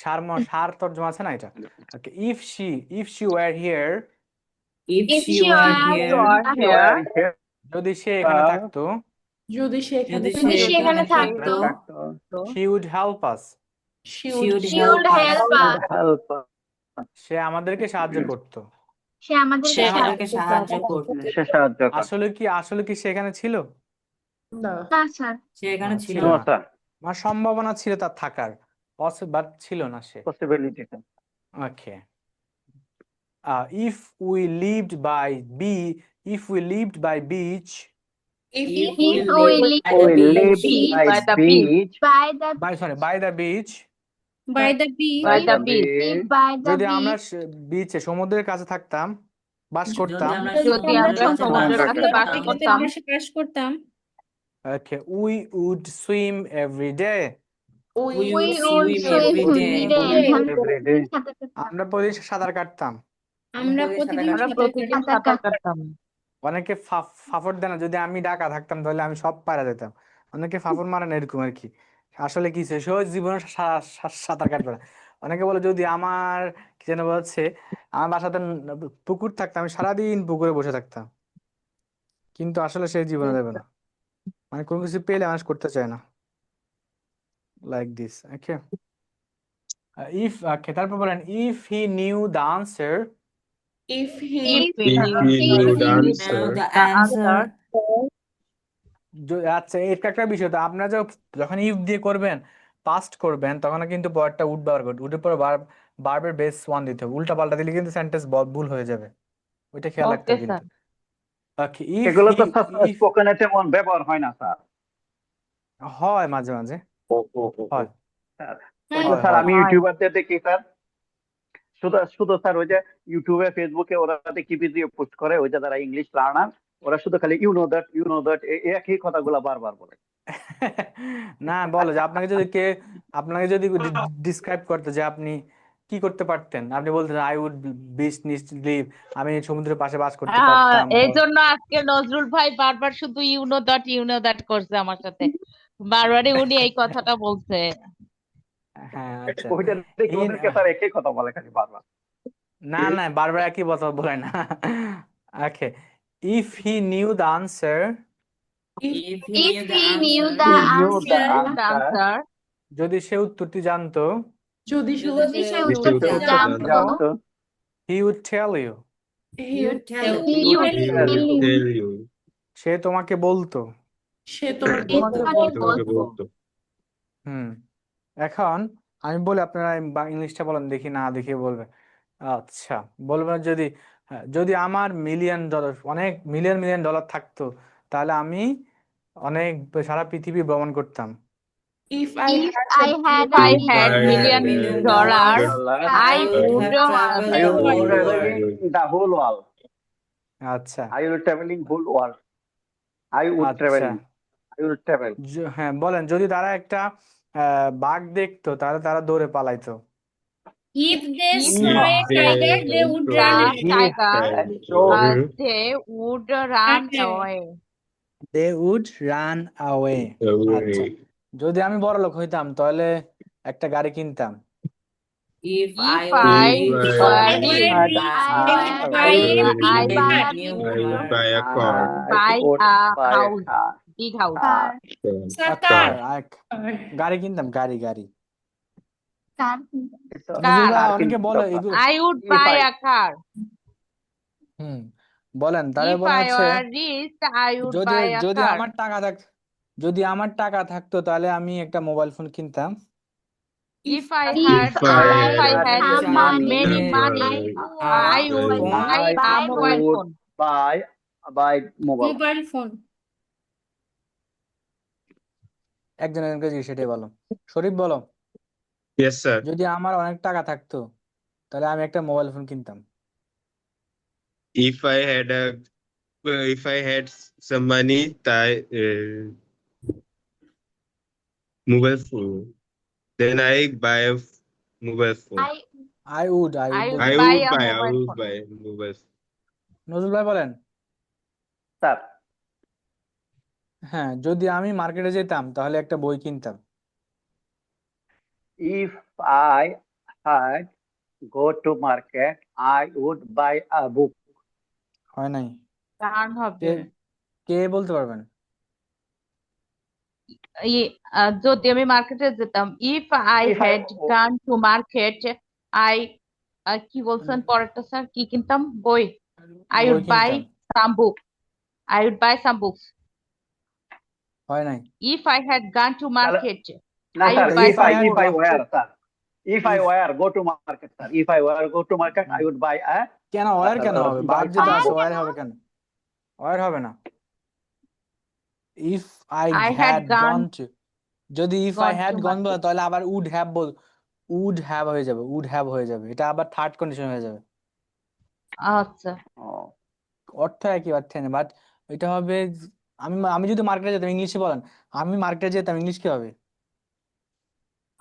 সার তর্জমা আছে না এটা। Okay, if she were here, if If she she were were here, here, যদি সে এখানে থাকতো, যদি সে এখানে যদি যদি সে সে এখানে এখানে থাকতো, থাকতো, she would help us, she she would would she help would us, help us. help সে আমাদেরকে সাহায্য করতো। সে আমাদেরকে সে আমাদেরকে সাহায্য সাহায্য করতো। করতো। সে সাহায্য করে। আসলে কি সে এখানে ছিল? না, না স্যার, সে এখানে ছিল ছিল নো না, স্যার, মানে সম্ভাবনা ছিল তার থাকার, বাট ছিল না সে। Possibility sir. Okay, if we lived by beach, if if we we if live we by We the live beach, by by the beach, by the by the beach, by the beach, by the beach, beach, by the যদি আমরা beach, বিচে সমুদ্রের কাছে থাকতাম, বাস যদি করতাম, আমরা যদি আমরা সমুদ্রের কাছে বাস সমুদ্রের কাছে বাস করতাম, করতাম, পাশে বাস করতাম, ওকে, we would swim every day, we we would would swim swim every every day, day. আমরা every day. প্রতিদিন সাঁতার কাটতাম। আমরা প্রতিদিন সাঁতার কাটতাম। আমরা প্রতিদিন আমরা সাঁতার প্রতিদিন কাটতাম। সাঁতার কাটতাম। অনেকে ফাফড় দেয় না, যদি আমি ডাকা থাকতাম তাহলে আমি সব পারা যেতাম, অনেকে ফাফড় মারে না এরকম আর কি। আসলে কি সে জীবনে সাঁতার কাটবে না। অনেকে বলে যদি আমার কি যেন বলছে, আমার বাসাতে পুকুর থাকতো, আমি সারাদিন পুকুরে বসে থাকতাম, কিন্তু আসলে সে জীবনে দেবে না, মানে কোনো কিছু পেলে মানুষ করতে চায় না, লাইক দিস। ওকে, তারপর বলেন if he knew the answer, if he If If he knew the know answer, the answer, আচ্ছা, এটা একটা বিষয় তো, আপনারা যখন ইফ দিয়ে করবেন পাস্ট করবেন তখন কিন্তু পরেরটা উড ব্যবহার করবেন, উডের পরে ভার্বের বেস ওয়ান দিতে হবে, উল্টা পাল্টা দিলে কিন্তু সেন্টেন্স ভুল হয়ে যাবে, ওইটা খেয়াল রাখতে ওকে হবে স্যার কিন্তু। ওকে, ইফ এগুলো হি তো ইফ স্পোকেনে তেমন ব্যবহার হয় না স্যার। হয় মাঝে মাঝে হয় স্যার ওই হ্যাঁ তো হয় স্যার হয় আমি হয় ইউটিউবারদের দেখি স্যার, শুধু শুধু স্যার ওই যে ইউটিউবে ফেসবুকে ওরা দেখি ভিডিও পোস্ট করে, ওই যে যারা ইংলিশ লার্নার, ওরা শুধু খালি ইউ নো দ্যাট একই কথাগুলো বারবার বলে। না বলো যে আপনাকে যদি ডিসক্রাইব করতে যে আপনি কি করতে পারতেন, আপনি বলতেন আই উড বিচ নিচ লিভ, আমি সমুদ্রের পাশে বাস করতে পারতাম, এই জন্য আজকে নজরুল ভাই বারবার শুধু ইউ নো দ্যাট করছে আমার সাথে, বারবারই উনি এই কথাটা বলছে। হ্যাঁ আচ্ছা। ওইটা দেখি ইন ওদেরকে স্যার একই কথা বলে খালি বারবার। না না বারবার একই কথা বলে না। Okay, if he knew the answer, If he If knew the he knew answer, the You the answer, answer, যদি সে উত্তরটি জানতো, যদি যদি যদি সে সে This উত্তরটি is উত্তরটি the জানতো, জানতো জানতো, জানতো, he would tell you, he would tell he you. you would he tell will you, tell you, সে তোমাকে বলতো। সে সে তোমাকে তোমাকে তোমাকে তোমাকে বলতো। বলতো। হুম, এখন আমি বলি, আপনারা ইংলিশটা বলেন দেখি, না দেখে বলবে। আচ্ছা, বলবেন যদি যদি আমার $1,000,000 অনেক মিলিয়ন ডলার থাকতো, তাহলে আমি অনেক সারা পৃথিবী ভ্রমণ করতাম। if I if had I a had If a I If had I million $1 million, dollars, dollar, I I would would have traveled I the will whole traveling world. the whole world. আচ্ছা I will traveling whole world. I would আচ্ছা, traveling. I will travel. হ্যাঁ বলেন, যদি তারা একটা বাঘ দেখতো তাহলে তারা দৌড়ে পালাইতো। if they if saw If a tiger they would the run they away. tiger, saw they would run Okay. away. They would run away. আচ্ছা, away. যদি আমি বড়লোক হইতাম তাহলে একটা গাড়ি কিনতাম। If If I were I If rich, were I I rich, would had, buy, I would I buy a were big I rich, would car. new I would car. buy a car. buy would a buy a house, car. big house. car, Sir, car car. গাড়ি কিনতাম, গাড়ি গাড়ি। car, It's a Nazrul Car. ভাই car অনেকে বলে কিনতাম। এগুলো। I would If buy I a car. বলেন, তাহলে If বলেন I হচ্ছে, were rich, I would যদি buy a যদি car. আমার টাকা যদি আমার টাকা থাকতো তাহলে আমি একটা মোবাইল ফোন কিনতাম। If I if had If I if I had had have money, many money, money, I I would would buy a buy mobile would phone. buy mobile. Mobile phone. একজনের কাছে সেটাই বলো। শরীফ বলো, yes sir. যদি আমার অনেক টাকা থাকতো তাহলে আমি একটা মোবাইল ফোন কিনতাম। If I had some money, mobile phone, then I buy a mobile phone. I I would I would বলতে I buy would a buy mobile phone. mobile phone. Nazrul ভাই বলেন। Sir, হ্যাঁ, যদি আমি মার্কেটে যেতাম তাহলে একটা বই কিনতাম। if I had go to market, I would buy a book. হয় নাই? গান হবে। কে কে বলতে পারবেন? যদি আমি মার্কেটে যেতাম, if I If I had gone to market, I কি বলছেন পরেরটা স্যার, কি কিনতাম? বই। I বই would buy কিনতাম। some book. I would buy some books. হয় নাই? If I had gone to market, No, I sir. would buy If some I book. were, sir. If I If- were go to market, sir. If I were go to market, I would buy a. কেন war কেন হবে? buy বাদ যেটা some আছে book. War হবে কেন? War হবে না। If I I had had gone gone to, যদি if I gone had to gone বলে market. তাহলে আবার would have হয়ে যাবে, would have হয়ে যাবে, এটা আবার থার্ড কন্ডিশন হয়ে যাবে। আচ্ছা, Oh. অর্থ একই অর্থে না, বাট এটা হবে আমি যদি মার্কেটে যেতাম, ইংলিশে বলেন, আমি মার্কেটে যেতাম, ইংলিশ কি হবে?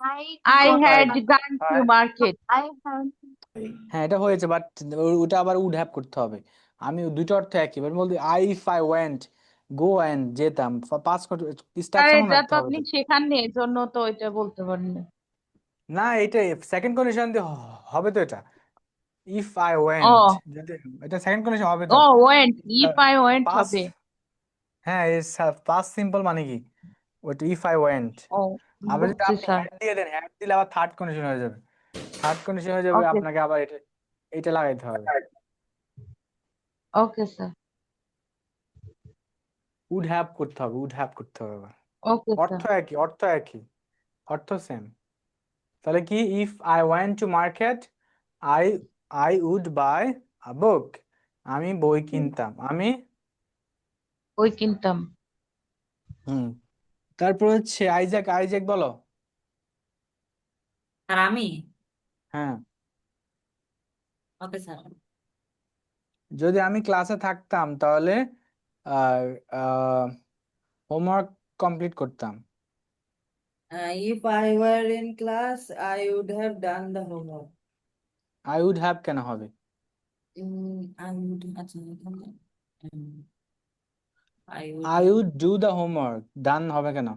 I got had money. gone to market. I had হ্যাঁ এটা হয়েছে, বাট ওটা আবার উড হ্যাভ করতে হবে। আমি দুটো অর্থ একই, বাট বলতে if I went, go and যেতাম, পাস স্যার স্ট্রাকচার এটা রাখতে তো হবে আপনি তো। শেখাননি, এই জন্য তো এটা বলতে পারেন না। না, এটা সেকেন্ড কন্ডিশন দিয়ে হবে তো। এটা ইফ আই ও ওয়েন্ট, যদি এটা সেকেন্ড কন্ডিশন হবে তো। ও went, if I went pass, হবে। হ্যাঁ পাস সিম্পল মানে কি, ওইটা ইফ আই ওয়েন্ট। ও আবার যদি বুঝছি আপনি স্যার। হ্যাড দিয়ে দেন, হ্যাড দিলে আবার থার্ড কন্ডিশন হয়ে যাবে। থার্ড কন্ডিশন হয়ে যাবে, ওকে আপনাকে আবার এটা লাগাইতে হবে। Okay sir. উড হ্যাভ করতে হবে, উড হ্যাভ করতে হবে আবার। ওকে অর্থ স্যার। একই, অর্থ একই। অর্থ সেম। তাহলে কি, if I went to market I I would buy a book. আমি বই কিনতাম, আমি ওই কিনতাম। হুম। তারপর হচ্ছে আইজ্যাক, আইজ্যাক বলো। আর আমি, হ্যাঁ, ওকে স্যার। যদি আমি ক্লাসে থাকতাম তাহলে হোমওয়ার্ক কমপ্লিট করতাম। If I were in class, I would have done the homework. I would have কেন হবে? I would, আচ্ছা, এখানে, I would I have, would do the homework, done হবে কেন?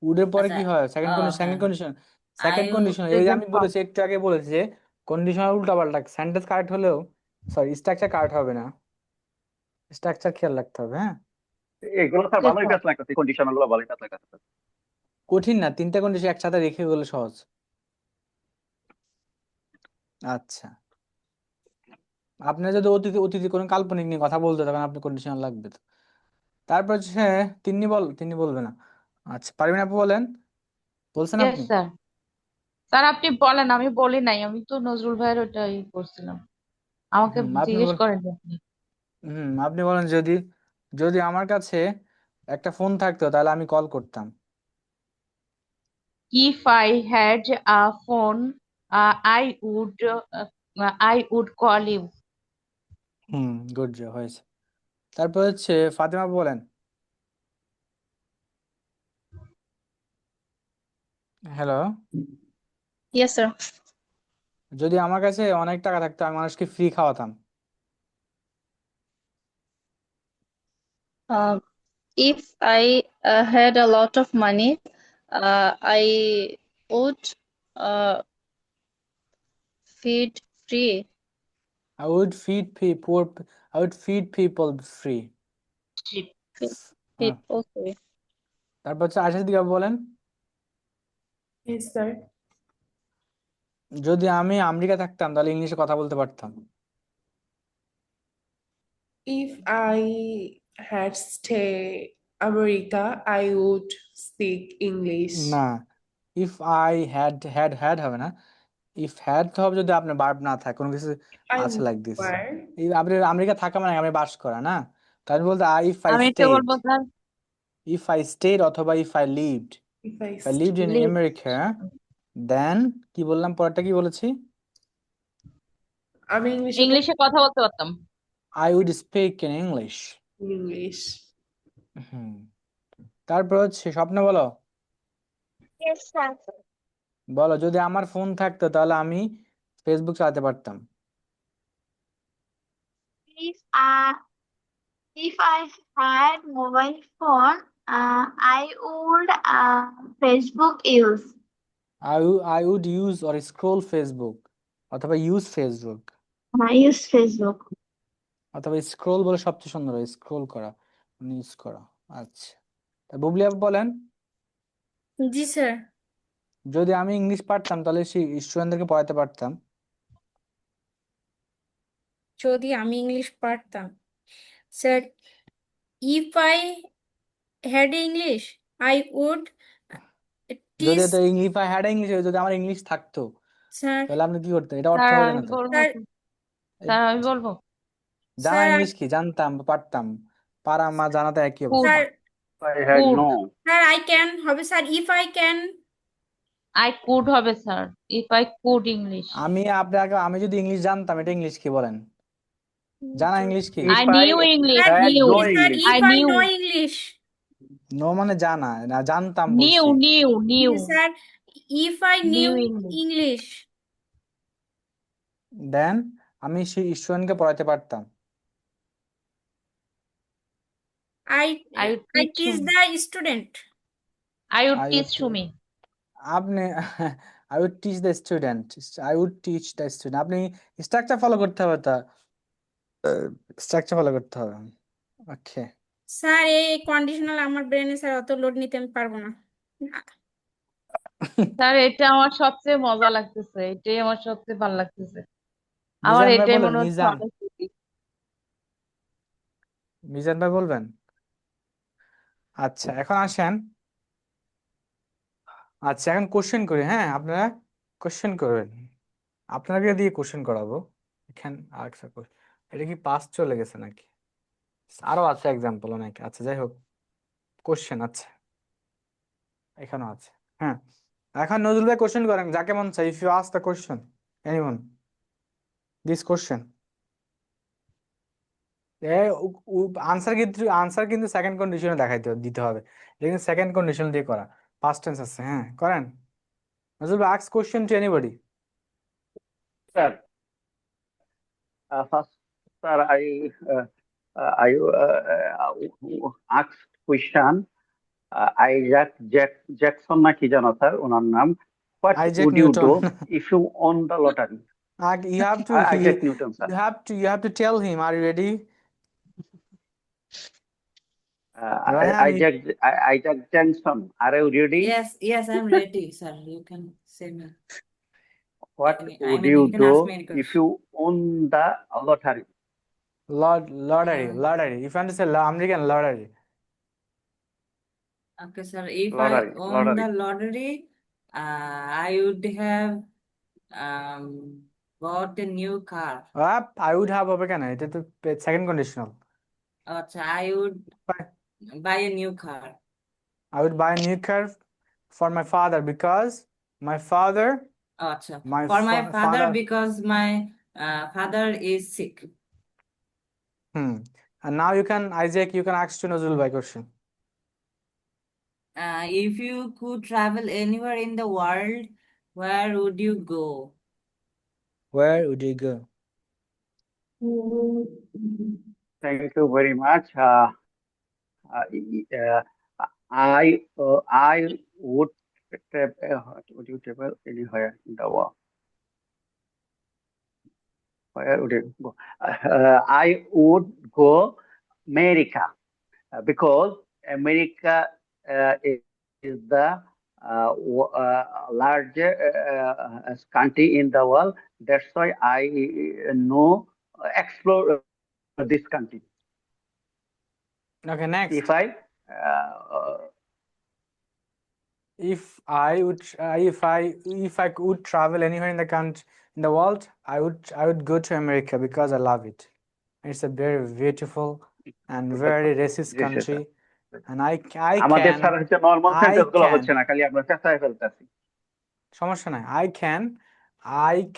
উডের পরে আচ্ছা, কি হয়? সেকেন্ড হ্যাঁ, condition, I second would condition. এই যে present আমি form. বলেছি, একটু আগে বলেছি যে কন্ডিশনাল উল্টাপাল্টা, সেন্টেন্স কারেক্ট হলেও সরি স্ট্রাকচার কারেক্ট হবে না, স্ট্রাকচার খেয়াল রাখতে হবে। হ্যাঁ, এগুলো স্যার Yes, ভালোই sir. কাজ লাগতেছে, কন্ডিশনাল গুলো ভালোই কাজ লাগতেছে। কঠিন না, তিনটা কন্ডিশন একসাথে রেখে গেলে সহজ। আচ্ছা, আপনার যদি অতীতে অতীতে কোনো কাল্পনিক নিয়ে কথা বলতে তখন আপনি কন্ডিশনাল লাগবে তো। তারপর হচ্ছে তিনি বলবে না। আচ্ছা, পারবেন আপু, বলেন, বলছেন Yes, আপনি? sir. স্যার আপনি বলেন, আমি বলি নাই, আমি তো নজরুল ভাইয়ের ওটাই করছিলাম, আমাকে আপনি জিজ্ঞেস করেন আপনি। আপনি বলেন, যদি যদি আমার কাছে একটা ফোন থাকতো তাহলে আমি কল করতাম। If I had a phone, I would call you. Good job, হয়েছে। তারপর হচ্ছে ফাতেমা আপু, বলেন। হ্যালো। Yes, sir. যদি আমার কাছে অনেক টাকা থাকতো আমি মানুষকে ফ্রি খাওয়াতাম। If I had a lot of money, I would feed free. I would feed I would feed people free. Feed ah, people free. তারপর হচ্ছে আশা দিকে আপু, বলেন। Yes, sir. যদি আমি আমেরিকা থাকতাম তাহলে ইংলিশে কথা বলতে পারতাম। If I had stay America, I would speak English. না, ইফ আই হ্যাড হবে না, ইফ হ্যাড তো হবে যদি আপনার ভার্ব না থাকে, কোনো কিছু I আছে লাইক দিস। were. এই আপনি আমেরিকা থাকা মানে আমি বাস করা না, তাই আমি বলতে ইফ আই আমি একটা স্টেড, বলবো স্যার, ইফ আই স্টেড অথবা if I lived, If I if I lived in stay America, then কি বললাম, পরেরটা কি বলেছি? আমি ইংলিশে ইংলিশে কথা বলতে পারতাম। I would speak in English. English. Hmm. তারপর হচ্ছে স্বপ্ন বলো। Yes, sir. বলো, যদি আমার ফোন থাকতো তাহলে আমি ফেসবুক চালাতে পারতাম। If I had mobile phone, I would Facebook use. I would use or scroll Facebook, অথবা use Facebook, I use Facebook. অথবা স্ক্রোল বলে সবচেয়ে সুন্দর হয়, স্ক্রোল করা, ইউজ করা। আচ্ছা, তা বুবলি আপু, বলেন। জি স্যার। যদি আমি ইংলিশ পারতাম তাহলে সেই স্টুডেন্টদেরকে পড়াতে পারতাম। যদি আমি ইংলিশ পারতাম, sir, if I had English I would যদি টিচ। তো ইফ আই হ্যাড ইংলিশ, যদি আমার ইংলিশ থাকতো স্যার, তাহলে আপনি কি করতেন? এটা অর্থ স্যার হলো আমি না তো। বলবো, স্যার, স্যার আমি বলবো, জানা স্যার, ইংলিশ কি, জানতাম বা পারতাম, পারা মা জানাতে একই কুড, অবস্থা। Sir, I had could, no. Sir, I can হবে sir, if I can. I could হবে sir, if I could English. আমি যদি ইংলিশ জানতাম, এটা ইংলিশ কি বলেন? জানা ইংলিশ কি? I If I knew English, sir, had knew, no sir, English. If I I knew, know English. Know মানে জানা না, জানতাম নিউ, বলছি। Knew, knew, sir, if I knew knew English, English then আমি সেই স্টুডেন্টকে পড়াতে পারতাম। I I would I teach teach Sumi, the student. I would I teach would Sumi. আপনি I would teach the student, I would teach the student। আপনি structure follow করতে হবে, তা স্ট্রাকচার ফলো করতে হবে। ওকে, স্যার, এই কন্ডিশনাল আমার ব্রেনে স্যার অত লোড নিতে আমি পারবো না। স্যার এটা আমার সবচেয়ে মজা লাগতেছে, এটাই আমার সবচেয়ে ভালো লাগতেছে, আমার মিজান ভাই এটাই বলেন, মনে হচ্ছে মিজান, অনেক easy। মিজান ভাই বলবেন। আচ্ছা, এখন আসেন আচ্ছা এখন কোশ্চেন করি, হ্যাঁ আপনারা কোশ্চেন করবেন, আপনাকে দিয়ে কোশ্চেন করাবো। এখান আচ্ছা এটা কি পাস চলে গেছে নাকি? আরো আছে এক্সাম্পল অনেক, আচ্ছা যাই হোক কোশ্চেন, আচ্ছা এখানেও আছে। হ্যাঁ এখন নজরুল ভাই কোশ্চেন করেন, যাকে মন চাই, if you ask the question anyone this question, answer কিন্তু সেকেন্ড কন্ডিশনে দিতে হবে, এটা কিন্তু সেকেন্ড কন্ডিশন দিয়ে করা, পাস্ট টেন্স আছে, হ্যাঁ করেন। নজরুল ভাই ask question two anybody. Sir, first, sir, I asked question. Jackson না কি জানো স্যার ওনার নাম? What Isaac would you Newton. do if you won the lottery? You have to Isaac Newton, sir. you have to tell him, are you ready? Ryan, Isaac Johnson, are you ready? Yes, I'm ready, sir. You can say me. What I would mean, you you can ask me do any if question. you won the lottery? lottery. If you want to say American lottery. Okay, sir. If I Lottery, own lottery. the lottery, I would have bought a new car. I would have হবে কেন, এটা তো second conditional. আচ্ছা, I would buy a new car. I would buy a new car for my father because my father আচ্ছা, for my father father because my father is sick. And now you can, Isaac, you can ask to Nazrul by question. If you could travel anywhere in the world, where would you go? Where would you go? Thank you very much. I would travel anywhere in the world. Where would you go? I would go America because America is the largest country in the world. That's why I explore this country. Okay, next. If I If I could travel anywhere in the country, in the world, I would go to America because I love it. It's a very beautiful and very racist country, and আমাদের sir হচ্ছে normal sentence গুলো can হচ্ছে না, খালি আমরা চেষ্টায় ফেলতেছি। সমস্যা নাই, I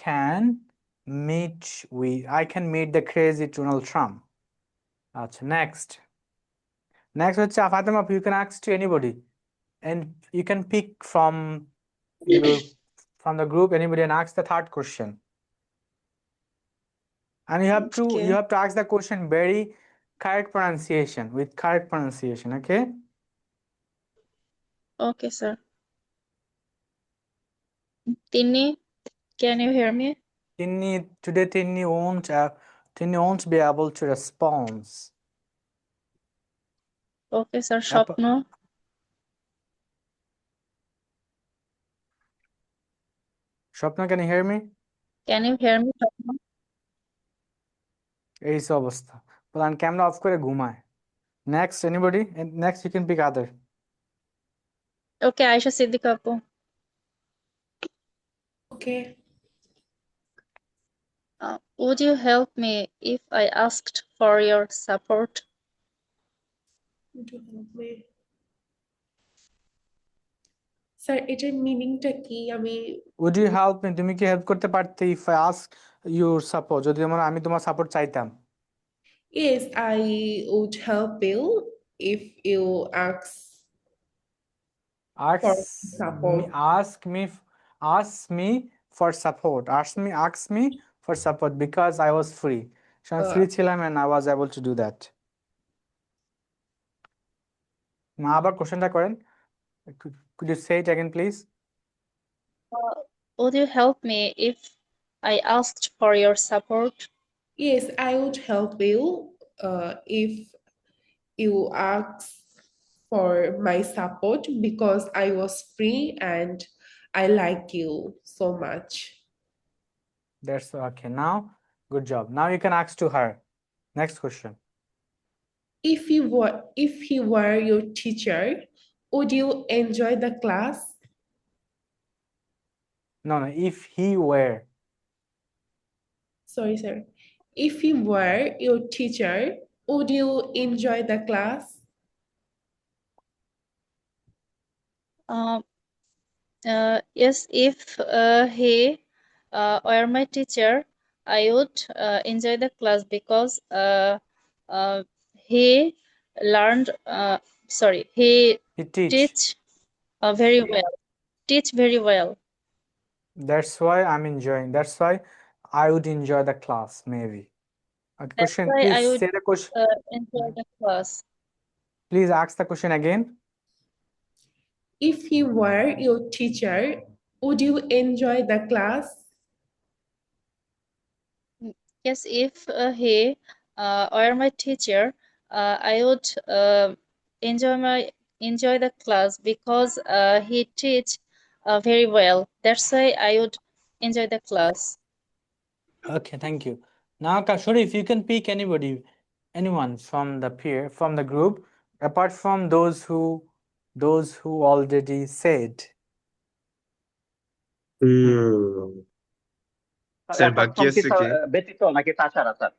can meet the crazy Donald Trump. আচ্ছা next হচ্ছে Fatima, you can ask to anybody and you can pick from the group anybody and ask the third question, and you have to ask the question very correct pronunciation, with correct pronunciation, okay? Okay, sir. Tinny, can you hear me? Today Tinny won't be able to respond. Okay, sir. স্বপ্ন, Swapna, can you hear me? can you hear me? স্বপ্ন? এই সব অবস্থা, বলেন camera off করে ঘুমায়। Next anybody, and next you can pick other. Okay, Aisha Siddiqa আপু. Okay. Would you help me if I asked for your support? Would you help me? Sir এটার মিনিংটা কি? আমি Would you help me, তুমি কি help করতে পারতে if I ask your support, যদি আমি তোমার সাপোর্ট চাইতাম? Yes, I would help you if you ask for support. Ask me for support. Ask me for support because I was free. So I'm free ছিলাম and I was able to do that. না আবার কোশ্চেনটা করেন, could you say it again please? Would you help me if I asked for your support? Yes, I would help you if you ask for my support because I was free and I like you so much. That's okay. Now, good job. Now you can ask to her. Next question. If he were your teacher, would you enjoy the class? No, if he were. Sorry, sir. If you were your teacher, would you enjoy the class? Um, yes, if he were my teacher, I would enjoy the class because he learned, he He teach. teach very well, teach very well. That's why I'm enjoying. That's why I would enjoy the class, maybe. Okay, That's question. why I Please would say the question. enjoy the class. Please ask the question again. If he were your teacher, would you enjoy the class? Yes, if he were my teacher, I would enjoy the class because he teach very well. That's why I would enjoy the class. Okay, thank you. Now, Sharif, you can pick anyone from the group, apart from those who already said. Sir apart বাকি from আছে কে? ব্যতীত নাকি তাছাড়া sir?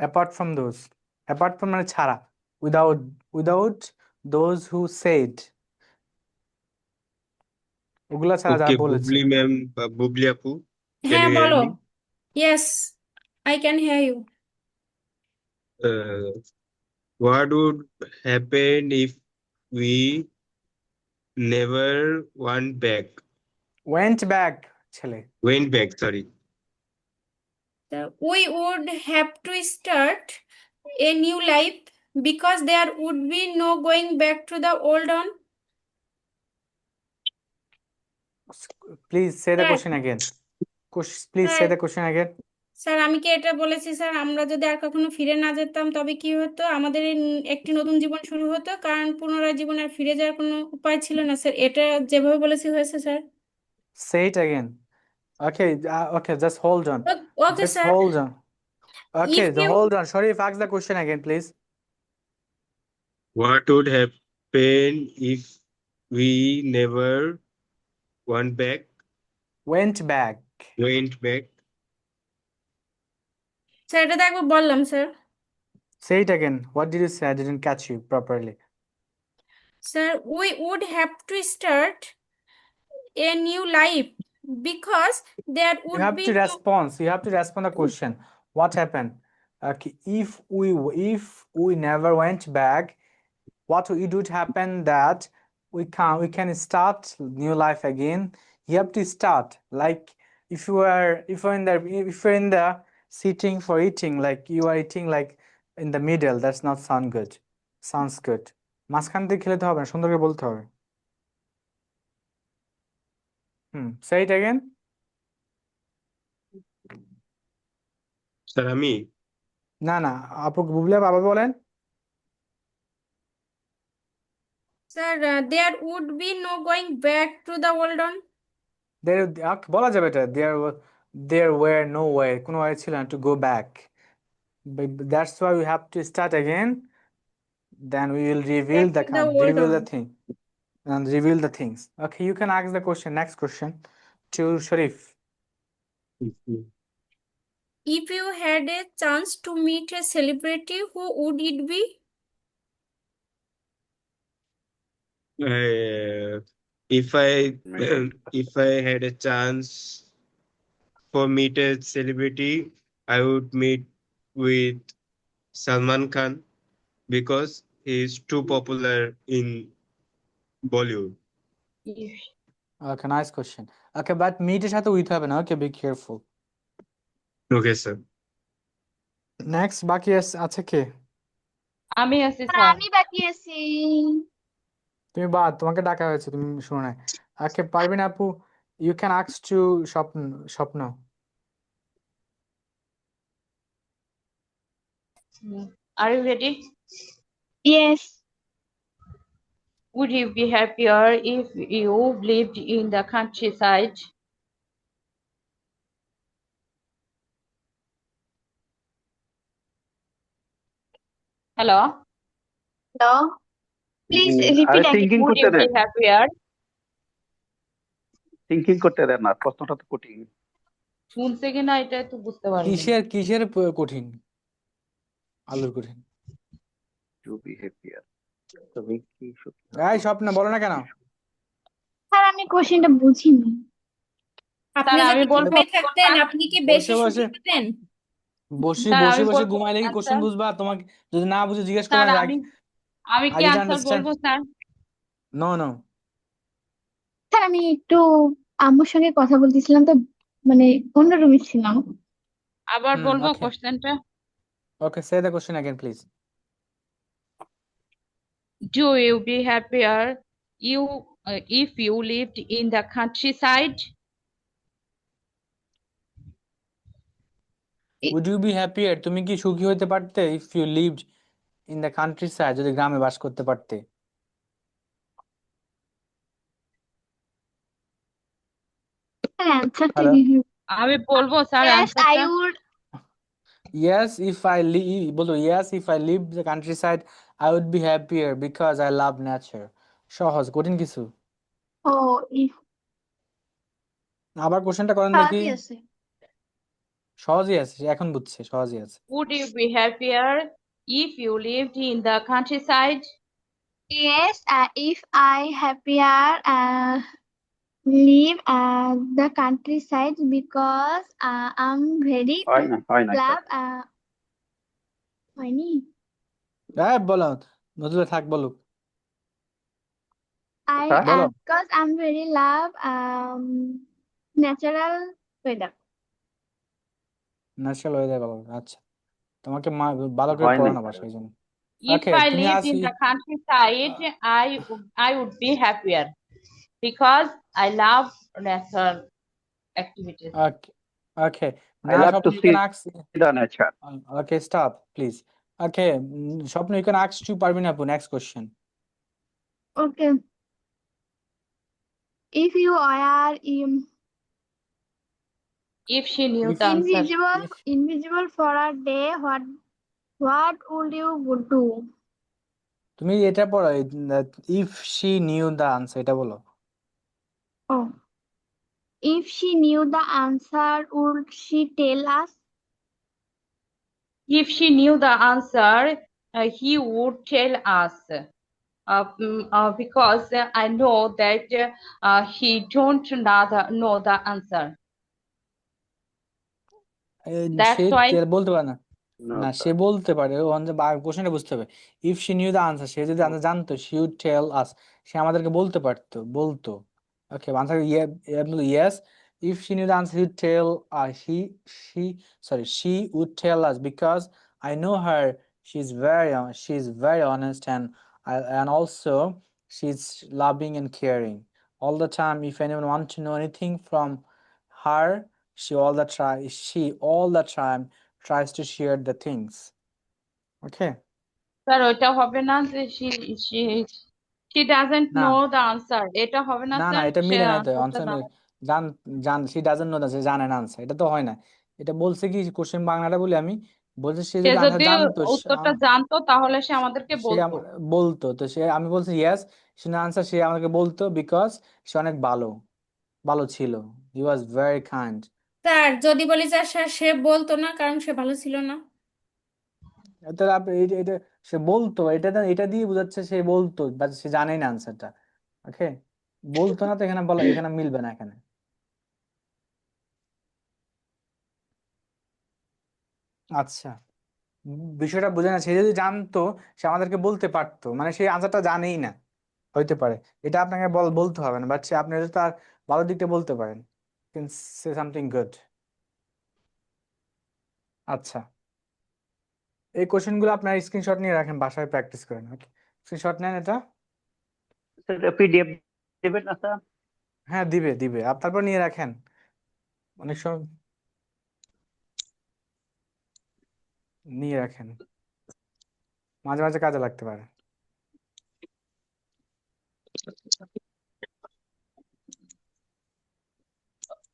Apart from মানে ছাড়া, without those who said, ওগুলা ছাড়া ওকে, যারা বলেছে। বুবলি ম্যাম বা বুবলি আপু, can হ্যাঁ you hear বলো me? yes I can hear you. What would happen if we never went back ছেলে। went back, sorry. So we would have to start a new life because there would be no going back to the old one. Please say the Sir, question again. Please say sir, the question again. Sir আমি কি এটা বলেছি sir আমরা যদি আর কখনো ফিরে না যেতাম তবে কি হতো আমাদের একটি নতুন জীবন শুরু হতো কারণ পুনরায় জীবনে আর ফিরে যাওয়ার কোনো উপায় ছিল না স্যার এটা যেভাবে বলেছি হয়েছে sir. Say it again. Okay, okay, just hold on. Okay Just sir hold on. Okay, if you hold on. Sharif, ask the question again, please. What would happen if we never went back? Went back. Sir এটা তো একবার বললাম sir. Say it again. What did you say? I didn't catch you properly. Sir, we would have to start a new life because there You would have be to no respond. You have to respond the question. What happened? Okay, if we never went back, what it would happen that we can start new life again. You have to start like if you're in the sitting for eating, like you are eating like in the middle, that's not sound good. Sounds good. মাঝখান দিয়ে খেলতে হবে না, সুন্দর করে বলতে হবে। Say it again. Sir আমি না আপু বুবলি বাবা বলেন। Sir, there would be no going back to the old one. বলা যাবে এটা there were no way, কোনো way ছিল না to go back. But that's why we have to start again. Then we will reveal Back to the old one. thing and reveal the things. Okay, you can ask the question. Next question to Sharif. If you had a chance to meet a celebrity, who would it be? if I had a chance for meet a celebrity, I would meet with Salman Khan because he is too popular in Bollywood. Okay, nice question. Okay, but meet এর সাথে with হবে না. Okay, be careful. Okay, sir. Next, বাকি আছে কে? আমি আছি sir. আমি বাকি আছি। তুমি তোমাকে ডাকা হয়েছে, তুমি শুনো না। Okay, পারবিন আপু, you can ask to স্বপ্ন। Are you ready? Yes. Would you be happier if you lived in the countryside? Hello? Hello. Please আরে repeat again. thinking Would করতে you be দেন। happier? থিঙ্কিং করতে দেন না, প্রশ্নটা তো কঠিন। শুনছে কিনা এটা তো বুঝতে পারিনি। কিসের কঠিন? আলুর কঠিন। টু বি হ্যাপিয়ার, তুমি কি সুখী এই হতো? স্বপ্ন বলো না কেন? স্যার আমি কোশ্চেনটা বুঝিনি। আপনি স্যার আমি যদি বলবো ঘুমিয়ে থাকতেন আপনি কি বেশি বসে সুখী বসে হতেন? বসে স্যার বসে আমি বসে বলবো ঘুমাইলে কি কোশ্চেন আনসার। বুঝবা? তোমাকে যদি না বুঝে জিজ্ঞেস করো স্যার না, আমি আমি আই কি ডিড আনসার আন্ডারস্ট্যান্ড। বলবো স্যার? নো। স্যার আমি একটু আম্মুর সঙ্গে কথা বলতেছিলাম তো, মানে অন্য রুমে ছিলাম। আবার বলবো ওকে কোশ্চেনটা। Okay, say the question again please. Do you be happier if you lived in the countryside? Would you be happier, তুমি কি সুখী হতে পারতে if you lived in the countryside, যদি গ্রামে বাস করতে পারতে? স্যার অ্যান্সারটা হ্যালো, কি? আমি বলবো স্যার Yes, I অ্যান্সারটা। would. ইয়েস ইফ আই বলো, yes if I live the countryside I would be happier because I love nature. সহজ, কঠিন কিছু? Oh, if আবার কোশ্চেনটা করেন দেখি। সহজই আছে। সহজই আছে, সে এখন বুঝছে সহজই আছে। Would you be happier if you lived in the countryside? Yes, if I happier live the countryside because I'm very হয় না love হয়নি। হ্যাঁ বলো, নজরুল থাক বলো, I স্যার বলো। because I'm very love natural weather. Natural weather ভালো, আচ্ছা। তোমাকে মা ভালো করে হয় নাই পড়ানো স্যার। বাসা, এই জন্য। If ওকে, I তুমি lived আসি। in the countryside, I would be happier because I love natural activities. Okay okay, I না love Swapna, to you see can ask. The nature. Okay stop please. Okay, Swapna, you can ask to Parvin আপু, next question. Okay. If you are If she knew ইফ the answer. invisible for a day, what would you would do? তুমি এটা পড়ো, if she knew the answer, এটা বলো। Oh, if she knew the answer, would she tell us? If she knew the answer, he would tell us. Because I know that he don't know the answer. Say That's why. বলতে পারে না। না, সে বলতে পারে, কোশ্চেনটা বুঝতে হবে। If she knew the answer, সে যদি আনসার জানতো, শি উড টেল আস, সে আমাদেরকে বলতে পারতো, বলতো। Okay, answer yes, if she knew the answer he would tell she sorry she would tell us because I know her, she is very honest and also she's loving and caring all the time. If anyone wants to know anything from her, she all the time tries to share the things. Okay. Sir ওইটা হবে না যে she doesn't না know the answer. এটা হবে না না না, স্যার, এটা সে মিলে না তো, আনসারটা আনসার না। জান জান সে ডাজন্ট নো, সে জানে না আনসার, এটা তো হয় না। এটা বলছে কি, কোশ্চেন বাংলাটা বলি আমি, বলছে সে সে যদি আনসার যদি জানতো, উত্তরটা জানতো তাহলে সে আমাদেরকে সে বলতো। বলতো, তো সে, আমি বলছি ইয়েস, সে না আনসার, সে আমাকে বলতো বিকজ সে অনেক ভালো ভালো ছিল, হি ওয়াজ ভেরি কাইন্ড। স্যার যদি বলি স্যার সে বলতো না কারণ সে ভালো ছিল না। তাহলে এটা সে বলতো, এটা দিয়ে বোঝাচ্ছে সে বলতো, বাট সে জানেই না আনসারটা। ওকে, বলতো না তো এখানে বলা, এখানে মিলবে না এখানে। আচ্ছা, বিষয়টা বোঝে না, সে যদি জানতো সে আমাদেরকে বলতে পারতো, মানে সে আনসারটা জানেই না, হইতে পারে। এটা আপনাকে বলতে হবে না, বাট সে, আপনি যদি তার ভালো দিকটা বলতে পারেন, ক্যান সে সামথিং গুড। আচ্ছা, এই কোশ্চেনগুলো আপনার স্ক্রিনশট নিয়ে রাখেন, বাসায় প্র্যাকটিস করেন। ওকে, স্ক্রিনশট নেন এটা। স্যার পিডিএফ দেবেন না স্যার? হ্যাঁ দিবে দিবে, তারপর নিয়ে রাখেন, অনেক সময় নিয়ে রাখেন, মাঝে মাঝে কাজে লাগতে পারে।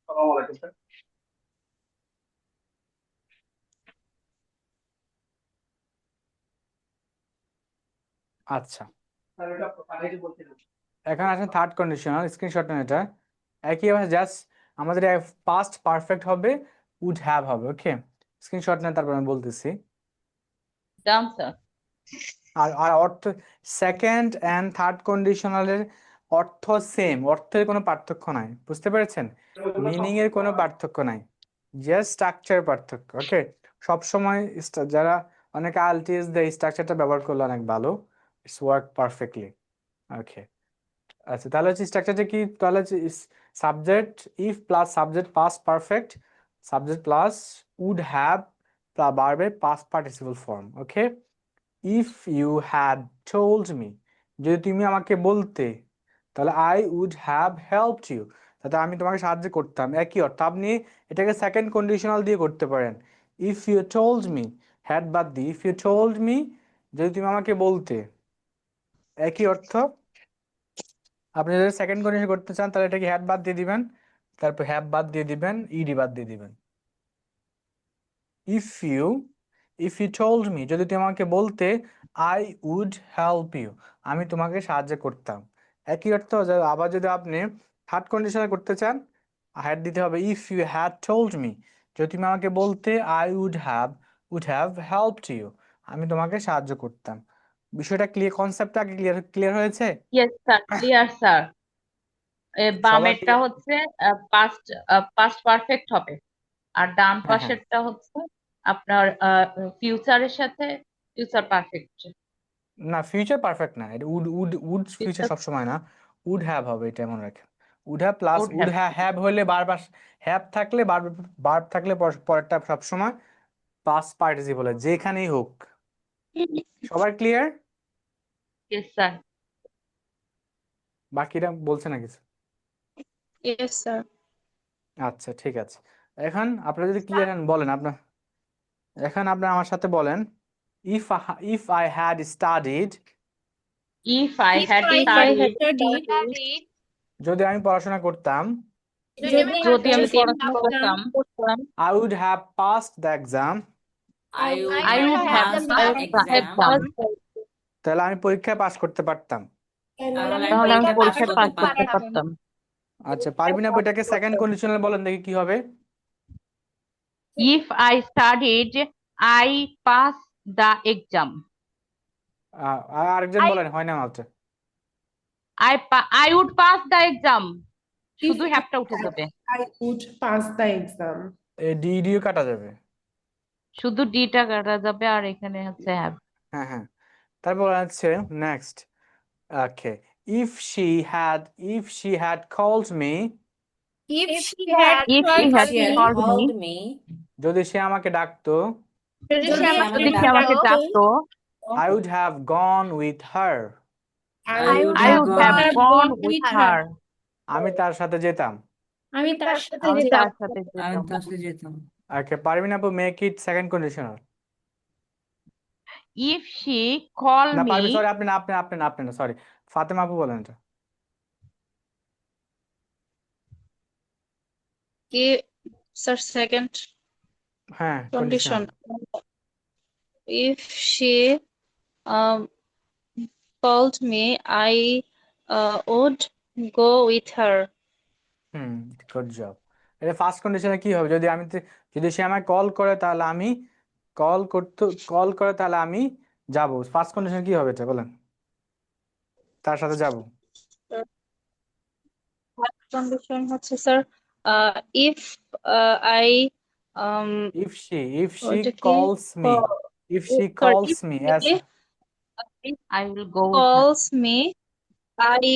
আসসালামু আলাইকুম স্যার। আচ্ছা, এখন আসেন থার্ড কন্ডিশনাল, স্ক্রিনশট নেন এটা। একইভাবে জাস্ট আমাদের পাস্ট পারফেক্ট হবে, উড হ্যাভ হবে। ওকে, স্ক্রিনশট নেন, তারপর আমি বলতেছি। Done sir. আর আর অর্থ সেকেন্ড অ্যান্ড থার্ড কন্ডিশনালের অর্থ সেম, অর্থের কোনো পার্থক্য নাই, বুঝতে পেরেছেন? মিনিং এর কোনো পার্থক্য নাই, জাস্ট স্ট্রাকচার পার্থক্য। ওকে, সবসময় যারা অনেকে আইএলটিএস দেয় স্ট্রাকচারটা ব্যবহার করলে অনেক ভালো, ইটস ওয়ার্ক পারফেক্টলি। ওকে, আচ্ছা তাহলে হচ্ছে স্ট্রাকচারটা কি? তাহলে হচ্ছে subject if plus subject past perfect, subject plus would have ভার্বের past participle form. Okay, if you had told me, যদি তুমি আমাকে বলতে, তাহলে I would have helped you, তাতে আমি তোমাকে সাহায্য করতাম। একই অর্থ, আপনি এটাকে সেকেন্ড কন্ডিশনাল দিয়ে করতে পারেন। If you told me, had বাদ দি, ইফ ইউ টোল্ড মি, যদি তুমি আমাকে বলতে, একই অর্থ। আপনি যদি সেকেন্ড কন্ডিশন করতে চান তাহলে এটাকে হ্যাড বাদ দিয়ে দিবেন, তারপর হ্যাভ বাদ দিয়ে দিবেন, ইডি বাদ দিয়ে দিবেন। ইফ ইউ টোল্ড মি, যদি তুমি আমাকে বলতে, আই উড হেল্প ইউ, আমি তোমাকে সাহায্য করতাম। একই অর্থ। আবার যদি আপনি থার্ড কন্ডিশনে করতে চান, হ্যাড দিতে হবে। If you had told me, যদি তুমি আমাকে বলতে, I would have helped you, আমি তোমাকে সাহায্য করতাম। বিষয়টা ক্লিয়ার? কনসেপ্টটা আগে ক্লিয়ার হয়েছে? Yes sir, clear sir. সবার বামেরটা clear? হচ্ছে পাস্ট পাস্ট পারফেক্ট হবে, আর ডান হ্যাঁ হ্যাঁ, পাশেরটা হচ্ছে আপনার ফিউচারের সাথে ফিউচার পারফেক্ট। না ফিউচার পারফেক্ট না, এটা উড ফিউচার সবসময় না, উড হ্যাভ হবে, এটা মনে রাখেন। Would have plus Would would have. Have হলে বারবার, হ্যাভ থাকলে বার্ব থাকলে পরেরটা সবসময় পাস্ট পার্টিসিপল হয়, যেখানেই হোক। সবার ক্লিয়ার? Yes sir. বাকিরা বলছে না কিছু? Yes sir. আচ্ছা ঠিক আছে, এখন আপনারা যদি ক্লিয়ার হন বলেন আপনার, এখন আপনারা আমার সাথে বলেন, if I had studied, If I If had I had studied, studied, যদি আমি পড়াশোনা করতাম, যদি আমি যদি আমি পড়াশোনা পড়াশোনা করতাম, I would have passed the exam, I would I would have have passed the exam. তাহলে আমি পরীক্ষায় পাশ করতে পারতাম। তাহলে আমি পরীক্ষায় পাস করতে করতে পারতাম। আচ্ছা পারবিন আপু, এটাকে সেকেন্ড কন্ডিশনাল বলেন দেখি কি হবে। If I studied, I pass the exam. আরেকজন বলেন, হয় না মাত্র। I would pass the exam. শুধু হ্যাভটা উঠে যাবে, I would pass the exam. ডিও কাটা যাবে। শুধু ডিটা কাটা যাবে, আর এখানে হচ্ছে হ্যাভ। হ্যাঁ হ্যাঁ, তারপর আছে next. Okay, if she had called me, if she had If she had called me, যদি সে আমাকে ডাকতো, যদি যদি আমাকে সে আমাকে ডাকতো, I would have gone with her, I would have gone with her. আমি তার সাথে যেতাম। আমি তার সাথে আমি যেতাম। তার সাথে আমি যেতাম। তার সাথে যেতাম। ওকে, পারবিন আপু make it second conditional. If she call না পারবি, me, সরি আপনি না, সরি ফাতেমা আপু বলেন এটা। কি স্যার সেকেন্ড হ্যাঁ condition? Conditional. If she called me, I would go with her. Good job. এটা ফার্স্ট কন্ডিশনে কি হবে? যদি সে আমায় কল করে তাহলে আমি যাব। ফার্স্ট কন্ডিশন কি হবে এটা বলেন? তার সাথে যাব। কন্ডিশন হচ্ছে sir if I if she ওইটা কি কলস me, sorry, if as she I will go with her. calls me, I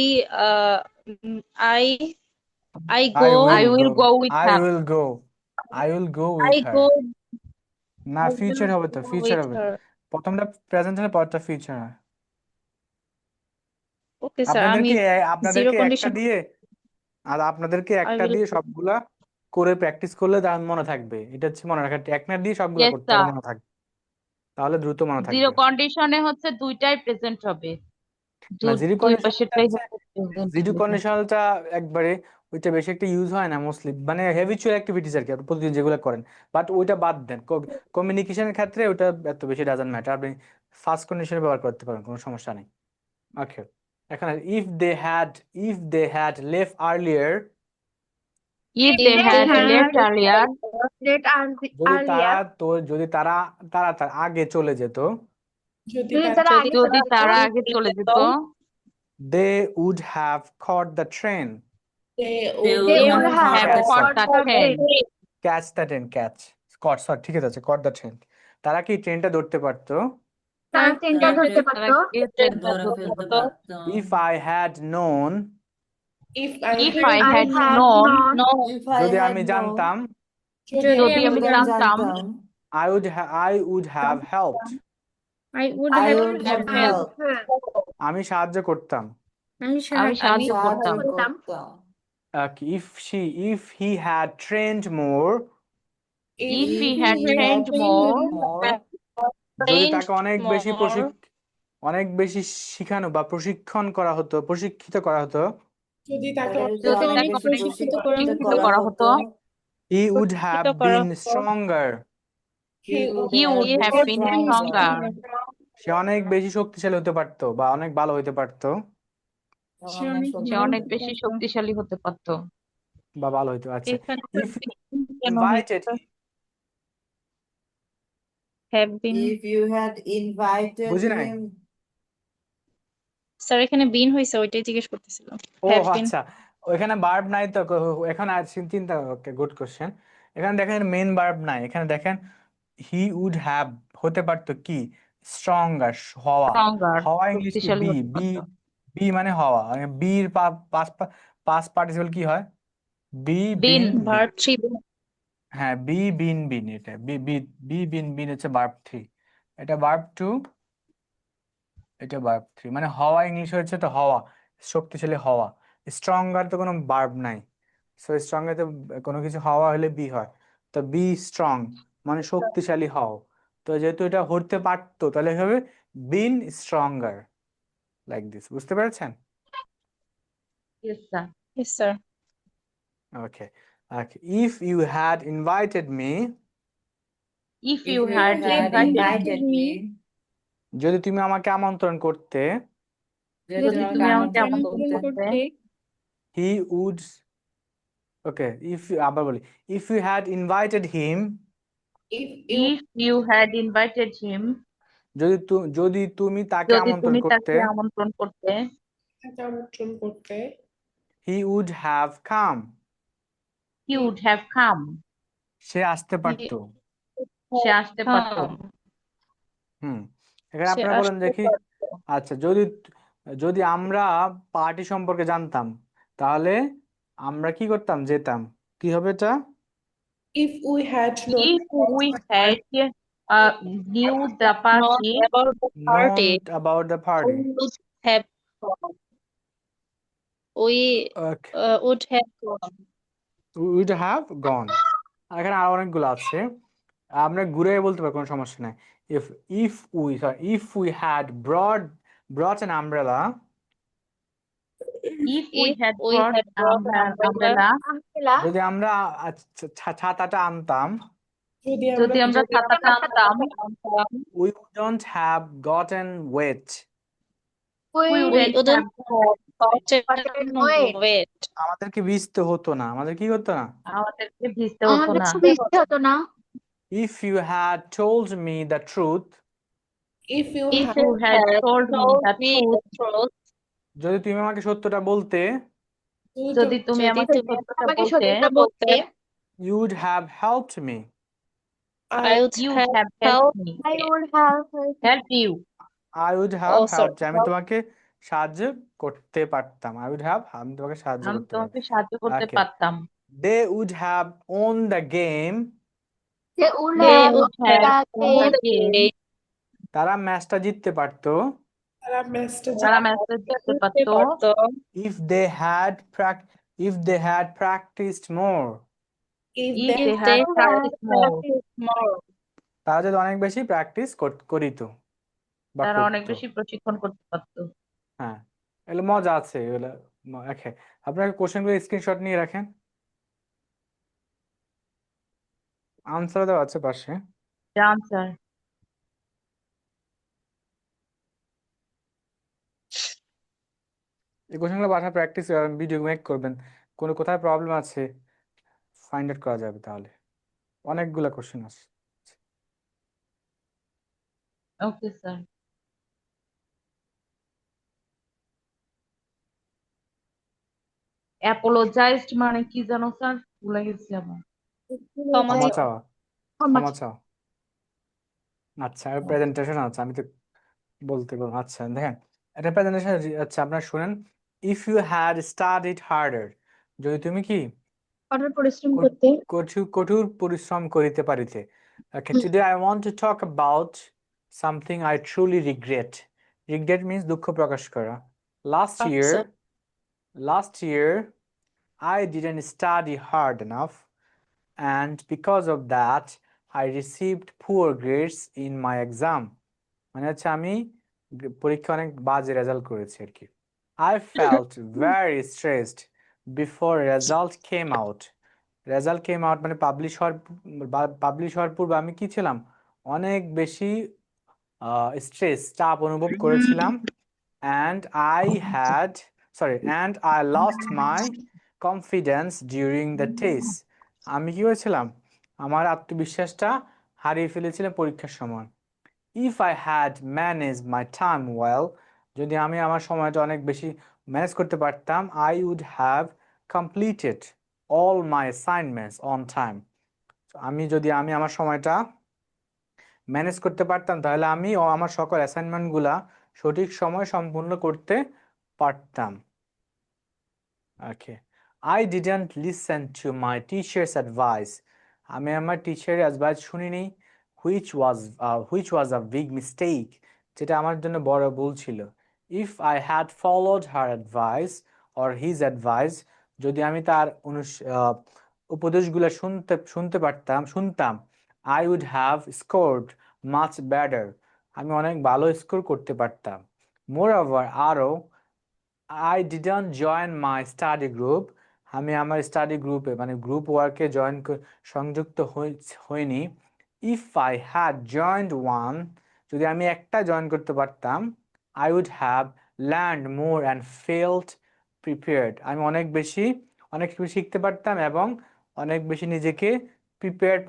I I go I will go with I her. will go I with her। go না I future will হবে তো, go future with হবে। her. প্রথমটা present হলে পরেরটা future হয়। Okay sir, আমি zero condition আপনাদেরকে I একটা will দিয়ে সবগুলা করে প্র্যাকটিস করলে তার মনে থাকবে। এটা হচ্ছে মনে রাখা, এক না দিয়ে সবগুলা Yes করতে হবে, sir. মনে থাকবে, তাহলে দ্রুত মনে জিরো থাকবে। কন্ডিশনে হচ্ছে দুইটাই প্রেজেন্ট হবে, না জিরো দুই কন্ডিশন পাশেরটাই হচ্ছে প্রেজেন্ট জিরো হবে। কন্ডিশনালটা একবারে ওইটা বেশি একটা ইউজ হয় না মোস্টলি, মানে হ্যাবিচুয়াল অ্যাক্টিভিটিস আর কি, আপনি প্রতিদিন যেগুলো করেন। বাট ওইটা বাদ দেন, কমিউনিকেশনের ক্ষেত্রে ওইটা এত বেশি ডাজন্ট ম্যাটার, আপনি ফার্স্ট কন্ডিশনে ব্যবহার করতে পারেন, কোনো সমস্যা নেই। ওকে, এখন if they had left earlier, If they had left earlier, Late যদি তারা তার আগে চলে যেত, যদি যদি তারা তারা আগে যদি চলে তারা যেত, আগে চলে যেত, they would have caught the train. they They would would they have would have caught the caught caught the the train. train. Catch the train, catch. Caught, sorry, ঠিক আছে, caught the train. তারা কি ট্রেনটা ধরতে পারতো? তারা ট্রেনটা তারা ধরতে তারা পারতো। কি ট্রেনটা ধরে ধরতে ফেলতে পারতো? পারতো। If I had known, if I If had I had known, If I যদি had আমি known, জানতাম, যদি আমি জানতাম, I would have helped. I would I have would have helped. আমি সাহায্য করতাম। আমি আমি সাহায্য সাহায্য করতাম। করতাম। If he had trained more, If he had trained more, যদি তাকে অনেক বেশি শিখানো বা প্রশিক্ষিত করা হতো, যদি তাকে যদি তাকে অনেক অনেক প্রশিক্ষিত প্রশিক্ষিত করা হতো, he would have been stronger. he he would have been stronger. সে অনেক বেশি শক্তিশালী হতে পারতো বা অনেক ভালো হতে পারতো সে অনেক বেশি শক্তিশালী হতে পারতো। বা ভালো হতো। আচ্ছা, এখানে if কেন invited হয়েছে? Have been, If you had invited বুঝি নাই? him, স্যার এখানে বিন হয়েছে ওইটাই জিজ্ঞেস করতেছিলাম। ও Have been, আচ্ছা, ওইখানে ভার্ব নাই তো, এখন আর চিন্তা, ওকে, গুড কোশ্চেন। এখানে দেখেন মেন ভার্ব নাই, এখানে দেখেন হি উড হ্যাভ হতে পারতো কি, স্ট্রঙ্গার, হওয়া। Stronger, হওয়া ইংলিশ কি? শক্তিশালী বি হতে বি পারতো। বি মানে হওয়া, মানে বির পাস্ট পার্টিসিপল কি হয়? বি বিন, বিন verb 3 হ্যাঁ, বি বিন বিন, এটা বি বি বি বিন বিন হচ্ছে ভার্ব 3, এটা ভার্ব 2, এটা ভার্ব 3, মানে হওয়া ইংলিশ হচ্ছে তো হওয়া, শক্তিশালী হওয়া। স্ট্রঙ্গার তো কোনো ভার্ব নাই, সো স্ট্রঙ্গার তো কোনো কিছু হওয়া হলে বি হয়, তো বি স্ট্রং মানে শক্তিশালী হও। তো যেহেতু এটা হতে পারতো, তাহলে হবে বিন স্ট্রঙ্গার, লাইক দিস। বুঝতে পেরেছেন? Yes, sir. Yes, sir. Okay, if you had invited me, If you had invited me, যদি তুমি আমাকে আমন্ত্রণ করতে, যদি যদি আমাকে তুমি আমাকে আমন্ত্রণ আমন্ত্রণ করতে, করতে, he would, okay, আবার বলি, if you had invited him, if you had invited him, যদি তুমি তাকে যদি আমন্ত্রণ তুমি করতে, তাকে আমন্ত্রণ করতে, আমন্ত্রণ করতে, he would have come, he would have come, সে আসতে পারতো। সে আসতে পারতো। এখানে সে আপনারা বলেন আসতে দেখি। পারতো। আচ্ছা, যদি আমরা পার্টি সম্পর্কে জানতাম, তাহলে আমরা কি করতাম? যেতাম। কি হবে এটা? if we had known If we had knew the party, Not about the party. Known about the party. We would have gone. We Okay. would have gone. would have gone. এখানে আরো অনেকগুলো আছে, আমরা ঘুরে বলতে পারি, কোনো সমস্যা নাই। if we had brought an umbrella, if we If had we brought had brought an umbrella, যদি আমরা ছাতাটা আনতাম, যদি আমরা ছাতাটা আনতাম, we wouldn't have gotten wet. we we wouldn't wouldn't have gotten wet. আমাদেরকে ভিজতে হতো না, আমাদের কি হতো না? আমাদেরকে ভিজতে হতো না। ভিজতে হতো না। If you had told me the truth, if you If had you had told me the truth, যদি তুমি আমাকে সত্যটা বলতে, যদি তুমি যদি আমাকে তুমি সত্যটা আমাকে বলতে, সত্যটা বলতে, you would have helped me. I would you would have have helped me, I would have helped you. I would have Oh, sorry. helped you. আমি তোমাকে সাহায্য করতে পারতাম। আমি তোমাকে সাহায্য আমি করতে তোমাকে পারতাম। সাহায্য করতে Okay. পারতাম। They would have owned the game. they would They have would have won won the the game. game. তারা ম্যাচটা জিততে পারতো তারা ম্যাচটা তারা ম্যাচটা জিততে পারতো if they had practiced more. if if they they had practiced more. তারা যদি অনেক বেশি প্র্যাকটিস করিত বা তারা অনেক করতো। বেশি প্রশিক্ষণ করতে পারতো। হ্যাঁ, এগুলো মজা আছে, এগুলো okay. আপনারা কোশ্চেনগুলো স্ক্রিনশট নিয়ে রাখেন, আনসার দেওয়া আছে পাশে। The answer. এই কোশ্চেনগুলো বাসায় প্র্যাকটিস ভিডিও মেক করবেন, কোথায় প্রবলেম আছে ফাইন্ড আউট করা যাবে তাহলে। অনেকগুলা কোশ্চেন আছে। Okay sir. অ্যাপোলোজাইজড মানে কি জানো স্যার? ভুলে গেছি আমার। ক্ষমা ক্ষমা চাও। চাওয়া, ক্ষমা ক্ষমা চাওয়া। আচ্ছা, প্রেজেন্টেশন আছে, আমি তো বলতে পারবো। আচ্ছা দেখেন, এটা প্রেজেন্টেশন। আচ্ছা আপনারা শুনেন। If you had studied harder, যদি তুমি কি কঠোর পরিশ্রম কঠ- করতে। কঠোর পরিশ্রম করিতে পারিতে। Okay, hmm, today I want to talk about something I truly regret. Regret means দুঃখ প্রকাশ করা. Last আচ্ছা। year I didn't study hard enough, and because of that I received poor grades in my exam. মানে হচ্ছে আমি পরীক্ষা অনেক বাজে result করেছি আর কি। I felt very stressed before result came out. Result came out মানে পাবলিশ হওয়ার পূর্বে আমি কি ছিলাম, অনেক বেশি চাপ অনুভব করেছিলাম। and I lost my confidence during the test. আমি কি হয়েছিলাম, আমার আত্মবিশ্বাসটা হারিয়ে ফেলেছিলাম পরীক্ষার সময়। if I had managed my time well, যদি আমি আমার সময়টা অনেক বেশি ম্যানেজ করতে পারতাম, I would have completed all my assignments on time. আমি যদি আমার সময়টা ম্যানেজ করতে পারতাম, তাহলে আমি আমার সকল অ্যাসাইনমেন্টগুলা সঠিক সময় সম্পূর্ণ করতে পারতাম। ওকে, I didn't listen to my teacher's advice. আমি আমার টিচারের অ্যাডভাইস শুনিনি, which was a big mistake. যেটা আমার জন্য বড় ভুল ছিল। If I had followed her advice or his advice, যদি আমি তার উপদেশগুলো শুনতাম, I would have scored much better. আমি অনেক ভালো স্কোর করতে পারতাম। Moreover, আরও, I didn't join my study group. আমি আমার স্টাডি গ্রুপে মানে গ্রুপ ওয়ার্কে সংযুক্ত হইনি। If I had joined one, যদি আমি একটা জয়েন করতে পারতাম, I would have learned more and felt prepared. আমি অনেক বেশি শিখতে পারতাম এবং অনেক বেশি নিজেকে প্রিপেয়ার্ড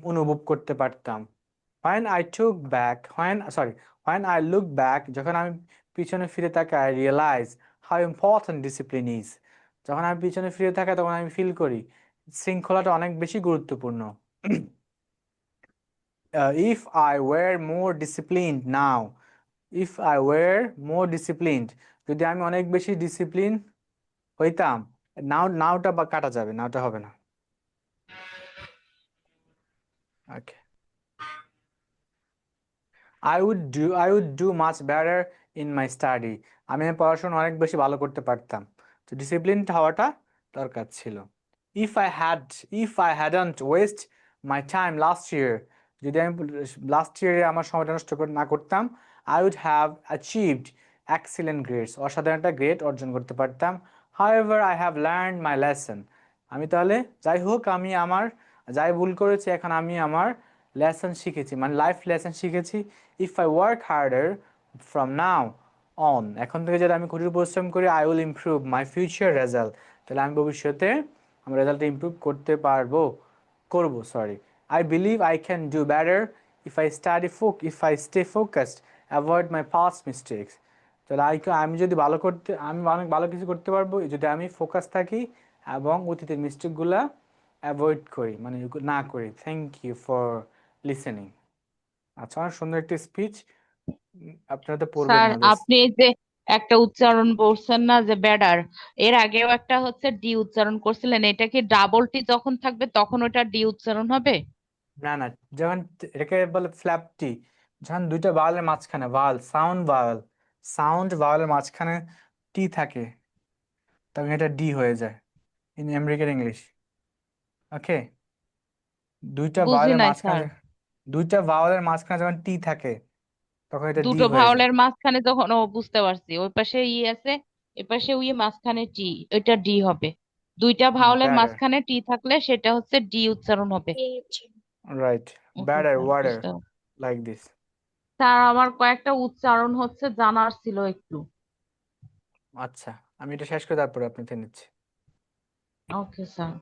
অনুভব করতে পারতাম। When I look back, যখন আমি পিছনে ফিরে তাকাই, I realize how important discipline is. যখন আমি পিছনে ফিরে থাকি তখন আমি ফিল করি শৃঙ্খলাটা অনেক বেশি গুরুত্বপূর্ণ। If I were more disciplined now, যদি আমি অনেক বেশি ডিসিপ্লিন হইতাম, নাওটা বা কাটা যাবে, নাওটা হবে না। ওকে, I would do much better in my study. আমি পড়াশোনা অনেক বেশি ভালো করতে পারতাম। তো ডিসিপ্লিন হওয়াটা দরকার ছিল। If I hadn't wasted my time last year, যদি আমি লাস্ট ইয়ারে আমার সময়টা নষ্ট না করতাম, I would have achieved excellent grades. অসাধারণ একটা গ্রেড অর্জন করতে পারতাম। However, I have learned my lesson. আমি তাহলে যাই হোক, আমি যাই ভুল করেছি, এখন আমি আমার লেসন শিখেছি, মানে লাইফ লেসন শিখেছি। If I work harder from now on, এখন থেকে যদি আমি কঠোর পরিশ্রম করি, I will improve my future result. তাহলে আমি ভবিষ্যতে আমার রেজাল্টটা ইমপ্রুভ করব। I believe I can do better if I stay focused, avoid my past mistakes. তাহলে আমি অনেক ভালো কিছু করতে পারবো যদি আমি ফোকাস থাকি এবং অতীতের মিস্টেকগুলা অ্যাভয়েড করি, মানে না করি। Thank you for listening. আচ্ছা, অনেক সুন্দর একটি স্পিচ। আপনারা তো পড়বেন স্যার না জাস্ট। আপনি এই যে একটা উচ্চারণ বলছেন না যে ব্যাডার, এর আগেও একটা হচ্ছে ডি উচ্চারণ করছিলেন, এটা কি ডাবল টি যখন থাকবে তখন ওটা ডি উচ্চারণ হবে? না, যখন এটাকে বলে ফ্ল্যাপ টি, যখন দুইটা ভাওয়ালের মাঝখানে সাউন্ড ভাওয়ালের মাঝখানে টি থাকে, তখন এটা ডি হয়ে যায় ইন আমেরিকান ইংলিশ। ওকে, দুইটা বুঝি ভাওয়ালের নাই স্যার। মাঝখানে যখন টি থাকে, তখন এটা ডি দুটো হয়ে যায়। ভাওয়ালের মাঝখানে যখন, ও বুঝতে পারছি, ওই পাশে ই আছে, এ পাশে উই, মাঝখানে টি, ওইটা ডি হবে। দুইটা ভাওয়ালের ব্যাটার, মাঝখানে টি থাকলে সেটা হচ্ছে ডি উচ্চারণ হবে। রাইট, ওকে ব্যাটার, স্যার, ওয়াটার, বুঝতে পারছি। Like this. স্যার আমার কয়েকটা উচ্চারণ হচ্ছে জানার ছিল একটু। আচ্ছা, আমি এটা শেষ করে তারপরে আপনাকে নিচ্ছি। Okay sir.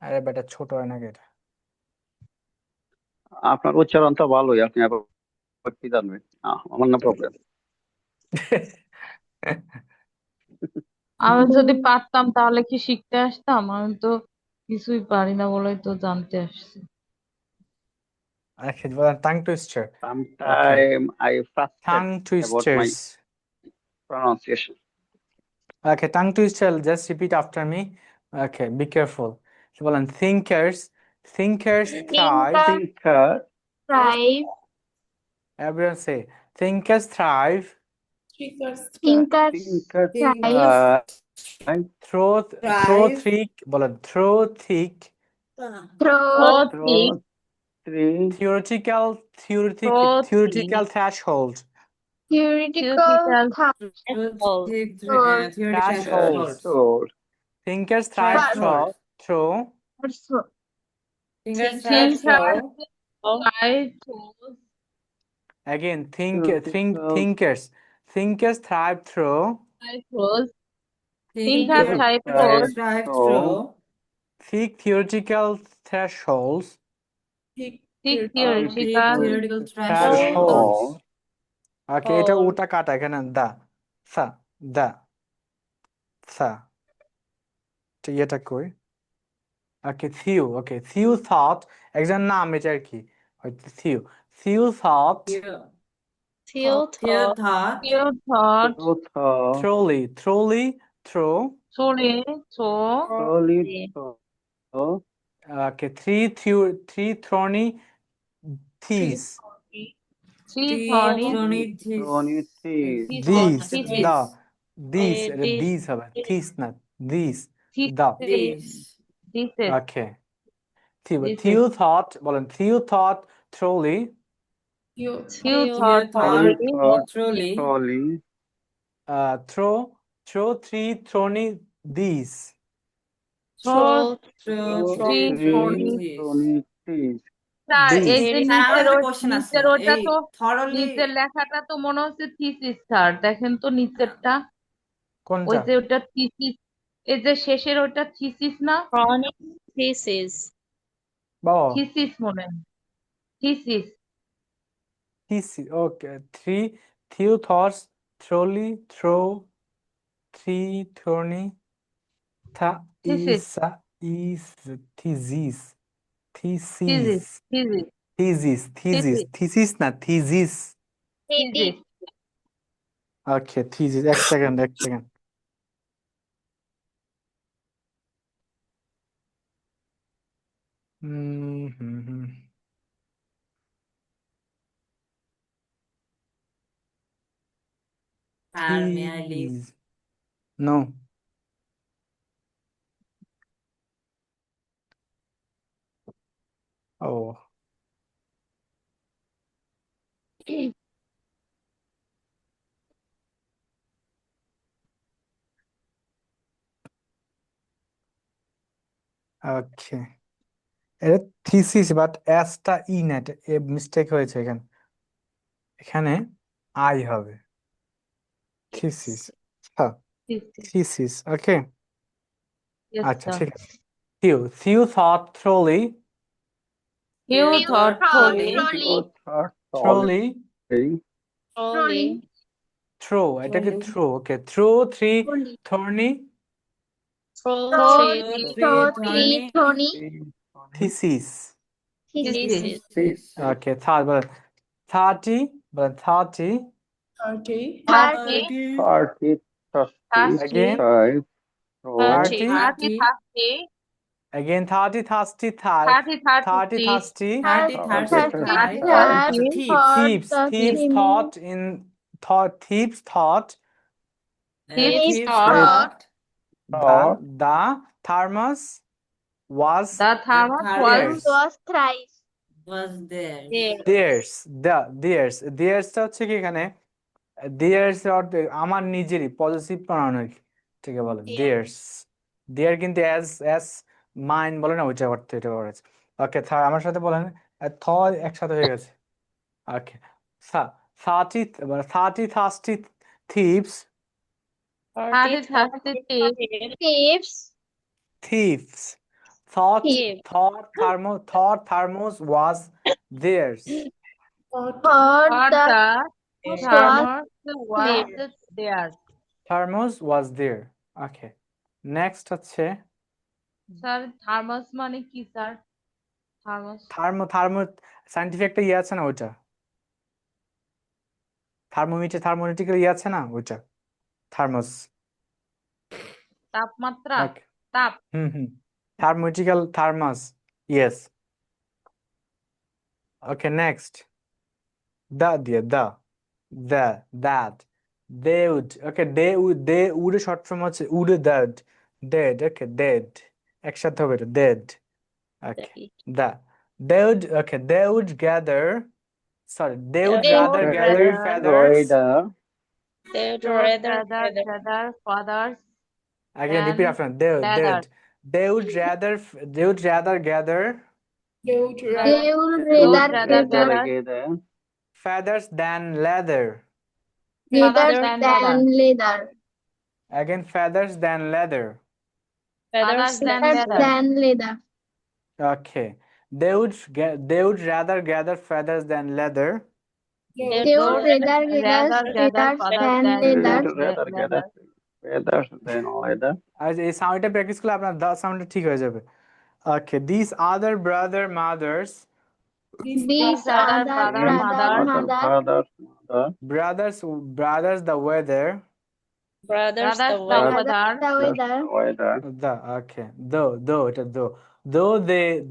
আরে বেটা ছোট হয় নাকি এটা? আপনার উচ্চারণ তো ভালোই, আপনি আবার কি জানবেন? আমার না প্রবলেম। আমি যদি পারতাম তাহলে কি শিখতে আসতাম? আমি তো কিছুই পারি না বলেই তো জানতে আসছি। Okay, well, tongue twister. Okay, Sometime I frustrated tongue about my twisters. pronunciation. Okay, tongue twister. Just repeat after me. Okay, be careful. So, বলেন thinkers thrive. Thinker, thrive. Everyone say thinkers thrive Thinkers Thinkers thinker, thrive. through Thrive. thick বলেন through thick Through ঠিক three, theoretical প্রতীক threshold. theoretical threshold. Theoretical Threshold. threshold, Thinkers thrive Threshold. through threshold. Fingers Think thrive thrive through through again theoretical, thinkers thrive through through Thinker thrive thrive thrive through through thick theoretical thresholds. thick theoretical theoretical Thresholds. threshold, Okay, এটা ওটা কাটা এখানে দা তো এটা কই? Okay, Theo thought একজন নাম এটা আর কি হয়তো Theo thought Theo thought Theo thought through, trolley through truly slowly through, okay three thorny thieves. three thorny thorny thieves. thieves, these হবে thieves না these the okay Theo thought বলেন Theo thought trolley Theo thought trolley, throw three thorny these. through through three thorny thorny thieves. Sir এই যে নিচের একটা question আছে নিচের ওটা এই তো thoroughly নিচের লেখাটা তো মনে হচ্ছে থিসিস স্যার দেখেন তো নিচেরটা ওই কোনটা? যে ওটা থিসিস এই যে শেষের ওটা থিসিস না থিসিস বাবা থিসিস মনে হয় thesis okay Theo thoughts trolley throw three thorny thesis thesis thesis thesis না thesis. Thesis Okay, thesis. এক second may I leave? Thesis. No. Oh. Okay. এটা থিসিস বাট এসটা ই না মিস্টেক হয়েছে এখানে আই হবে থিসিস হ্যাঁ থিসিস ওকে আচ্ছা ঠিক আছে Theo thought trolley Theo thought trolley throw এটাকে throw okay throw three thorny thesis okay বলেন 30 বলেন 30 again 30 again 30 thirsty thieves thought thieves thought the thermos was thrice. Was there theirs টা হচ্ছে কি এখানে theirs অর্থে আমার নিজেরই পজিটিভ প্রনাউন আর কি ঠিক আছে বলে দেয়ার কিন্তু অ্যাজ মাইন বলে না ওইটা অর্থে এটা করেছে ওকে আমার সাথে বলেন থ একসাথে হয়ে গেছে ওকে 30 thirsty thieves Thought Cave. thermos was theirs. Thought Thought the the was thermos was cave. theirs. Thermos was there. Okay. Next হচ্ছে স্যার থার্মাস মানে কি স্যার? থার্মাস থার্মো সায়েন্টিফিক একটা ইয়ে আছে না ওইটা, থার্মোমেট্রিক্যাল ইয়ে আছে না ওইটা, থার্মোস। তাপমাত্রা, ওকে তাপ। থার্মোমেট্রিক্যাল থার্মাস, ইয়েস। ওকে নেক্সট দিয়ে that they would, okay, they would short form হচ্ছে would dead, okay, dead একসাথে হবে এটা dead, okay, they would gather, sorry, they would They rather would gather rather- feathers, They would They would rather gather feathers again than repeat after me. leather. They would rather gather they would they rather would They would rather rather gather gather feathers than leather, feathers than than leather. again feathers than leather. feathers than Feathers leather. than leather. Okay, they would rather gather feathers than leather. They would rather gather feathers than leather. rather gather feathers than leather. আর এই সাউন্ডটা practice করলে আপনার দা সাউন্ডটা ঠিক হয়ে যাবে। Okay, these other brother mothers, These other brother, mother. brothers the weather, brothers Brothers the the weather. weather. the weather. okay,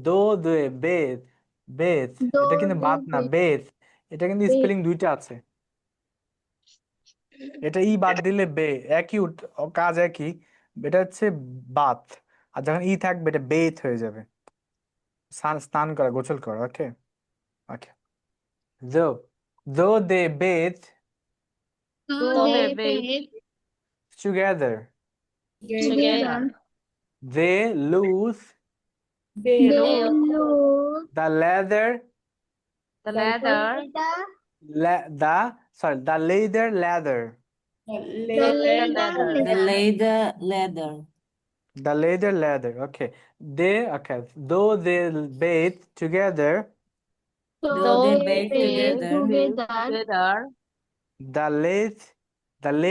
though they bathe, এটা কিন্তু বাত না, bathe, এটা কিন্তু bathe. স্পেলিং দুইটা আছে, এটা ই বাদ দিলে একই কাজ একই, এটা হচ্ছে বাত, আর যখন ই থাকবে এটা বেথ হয়ে যাবে, স্নান করা, গোসল করা। ওকে ওকে though they bathe Though they bathe together, together. they lose they They lose lose the leather The leather. the leather the the leather leather. The leather. Okay, though they bathe together, Though they bathe together. together. the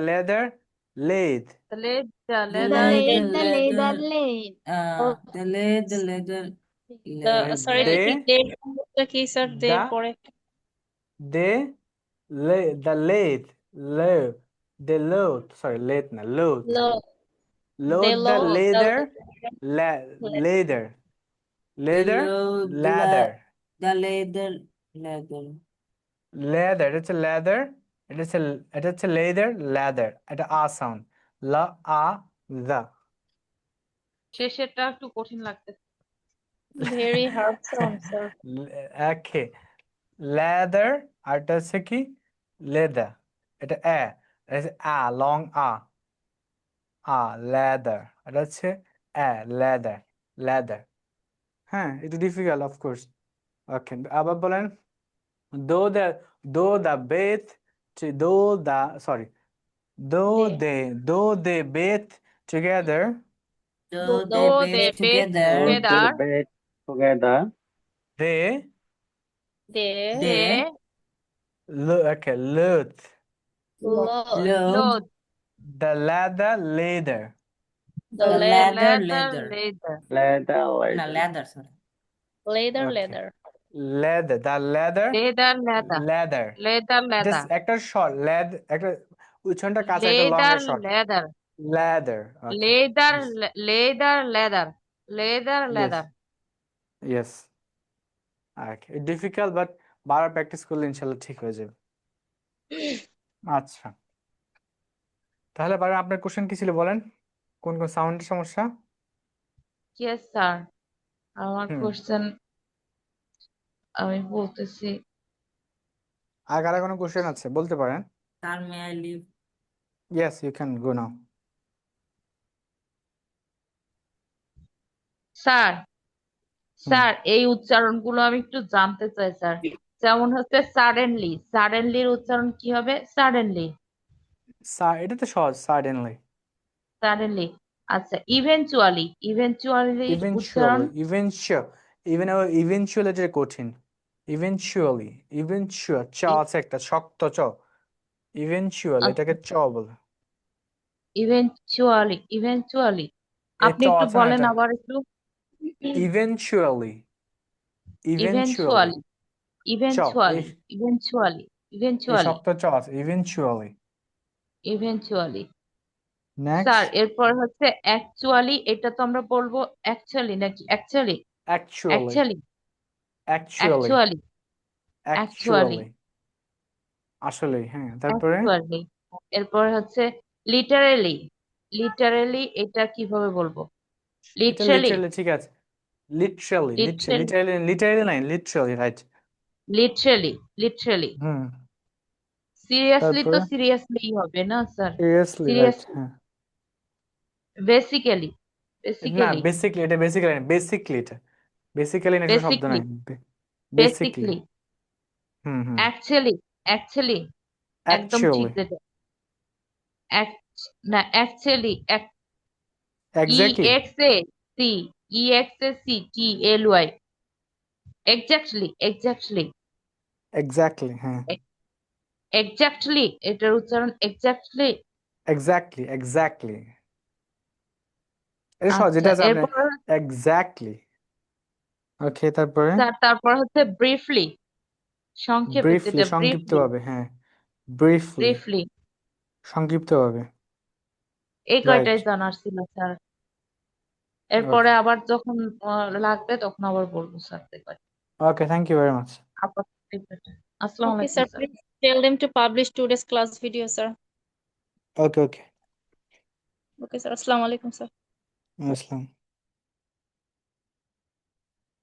leather laid The leather. The leather. leather laid. The leather. Sorry, They- the কি sir they the- পরে they load the load the load leather They ladder load ladder The leather. leather, it's a leather, it's a leather ladder, এটা আ sound, লা আ দা, শেষেরটা একটু কঠিন লাগতেছে। very hard sound sir. ওকে leather, আর এটা হচ্ছে কি leather, এটা আ লং leather, এটা হচ্ছে leather, হ্যাঁ একটু ডিফিকাল্ট অফ কোর্স। ওকে আবার বলেন though they bathe together, Though Though they they bathe bathe together. together, together. they They load load load the leather the The leather leather. Leather, No, leather, sorry. leather Okay. leather the leather leather. just একটা short একটা উচ্চারণটা কাছে একটা long এর short leather. leather, okay. leather. Yes. Okay. Difficult but বারবার practice করলে ইনশাআল্লাহ ঠিক হয়ে যাবে। আচ্ছা তাহলে বারবার আপনার কোশ্চেন কি ছিল বলেন, কোন সাউন্ডের সমস্যা? Yes sir, আমার হুম। কোশ্চেন আমি বলতেছি। আর কারো কোনো কোশ্চেন আছে বলতে পারেন। Sir, may I leave? Yes, you can go now. Sir এই উচ্চারণগুলো আমি একটু জানতে চাই স্যার। যেমন হচ্ছে সাডেনলির উচ্চারণ কি হবে? সাডেনলি এটা তো সহজ, suddenly. আচ্ছা, ইভেনচুয়ালি উচ্চারণ eventually এটা কঠিন eventual চ আছে একটা শক্ত চ eventually আচ্ছা, এটাকে চ বলে ইভেনচুয়ালি এই আপনি ট একটু আছে না বলেন এটা আবার একটু। eventually ইভেনচুয়ালি চ ইভেনচুয়ালি এই ইভেনচুয়ালি এই ইভেনচুয়ালি শক্ত চ আছে eventually ইভেনচুয়ালি স্যার next এরপর হচ্ছে অ্যাকচুয়ালি, এটা তো আমরা বলবো অ্যাকচুয়ালি নাকি actually actually actually actually actually actually actually আসলে হ্যাঁ তারপরে অ্যাকচুয়ালি এরপর হচ্ছে লিটারেলি এটা কিভাবে বলবো? এটা লিটারেলি লিটারালি ঠিক আছে literally লিটারেলি literally নাই literally রাইট লিটারেলি হুম সিরিয়াসলি তো তারপরে সিরিয়াসলি হবে না স্যার? সিরিয়াসলি রাইট সিরিয়াসলি হ্যাঁ বেসিক্যালি না বেসিক্যালি বেসিকলি এটা বেসিকলি এটা বেসিক্যালি না একটা শব্দ বেসিকলি নাই বেসিকলি বেসিকলি হুম অ্যাকচুয়ালি একদম ঠিক অ্যাকচুয়ালি যেটা না actually exactly EXAC EXACTLY exactly exactly হ্যাঁ এক্স্যাক্টলি এটার উচ্চারণ এক্স্যাক্টলি। এক্স্যাক্টলি এটা সহজ আচ্ছা যেটা আছে আপনি এরপর এক্স্যাক্টলি ওকে তারপরে স্যার তারপর হচ্ছে ব্রিফলি, সংক্ষেপে যেটা সংক্ষিপ্ত ভাবে হ্যাঁ ব্রিফলি ব্রিফলি সংক্ষিপ্ত ভাবে এই রাইট কয়টাই জানার ছিল স্যার। এরপরে ওকে আবার যখন লাগবে তখন আবার বলবো sir. Okay thank you very much আসসালামু Okay, আলাইকুম sir. Sir. Please tell them to publish today's class video, sir. ওকে Okay, sir. Assalamu alaikum, sir. আসসালাম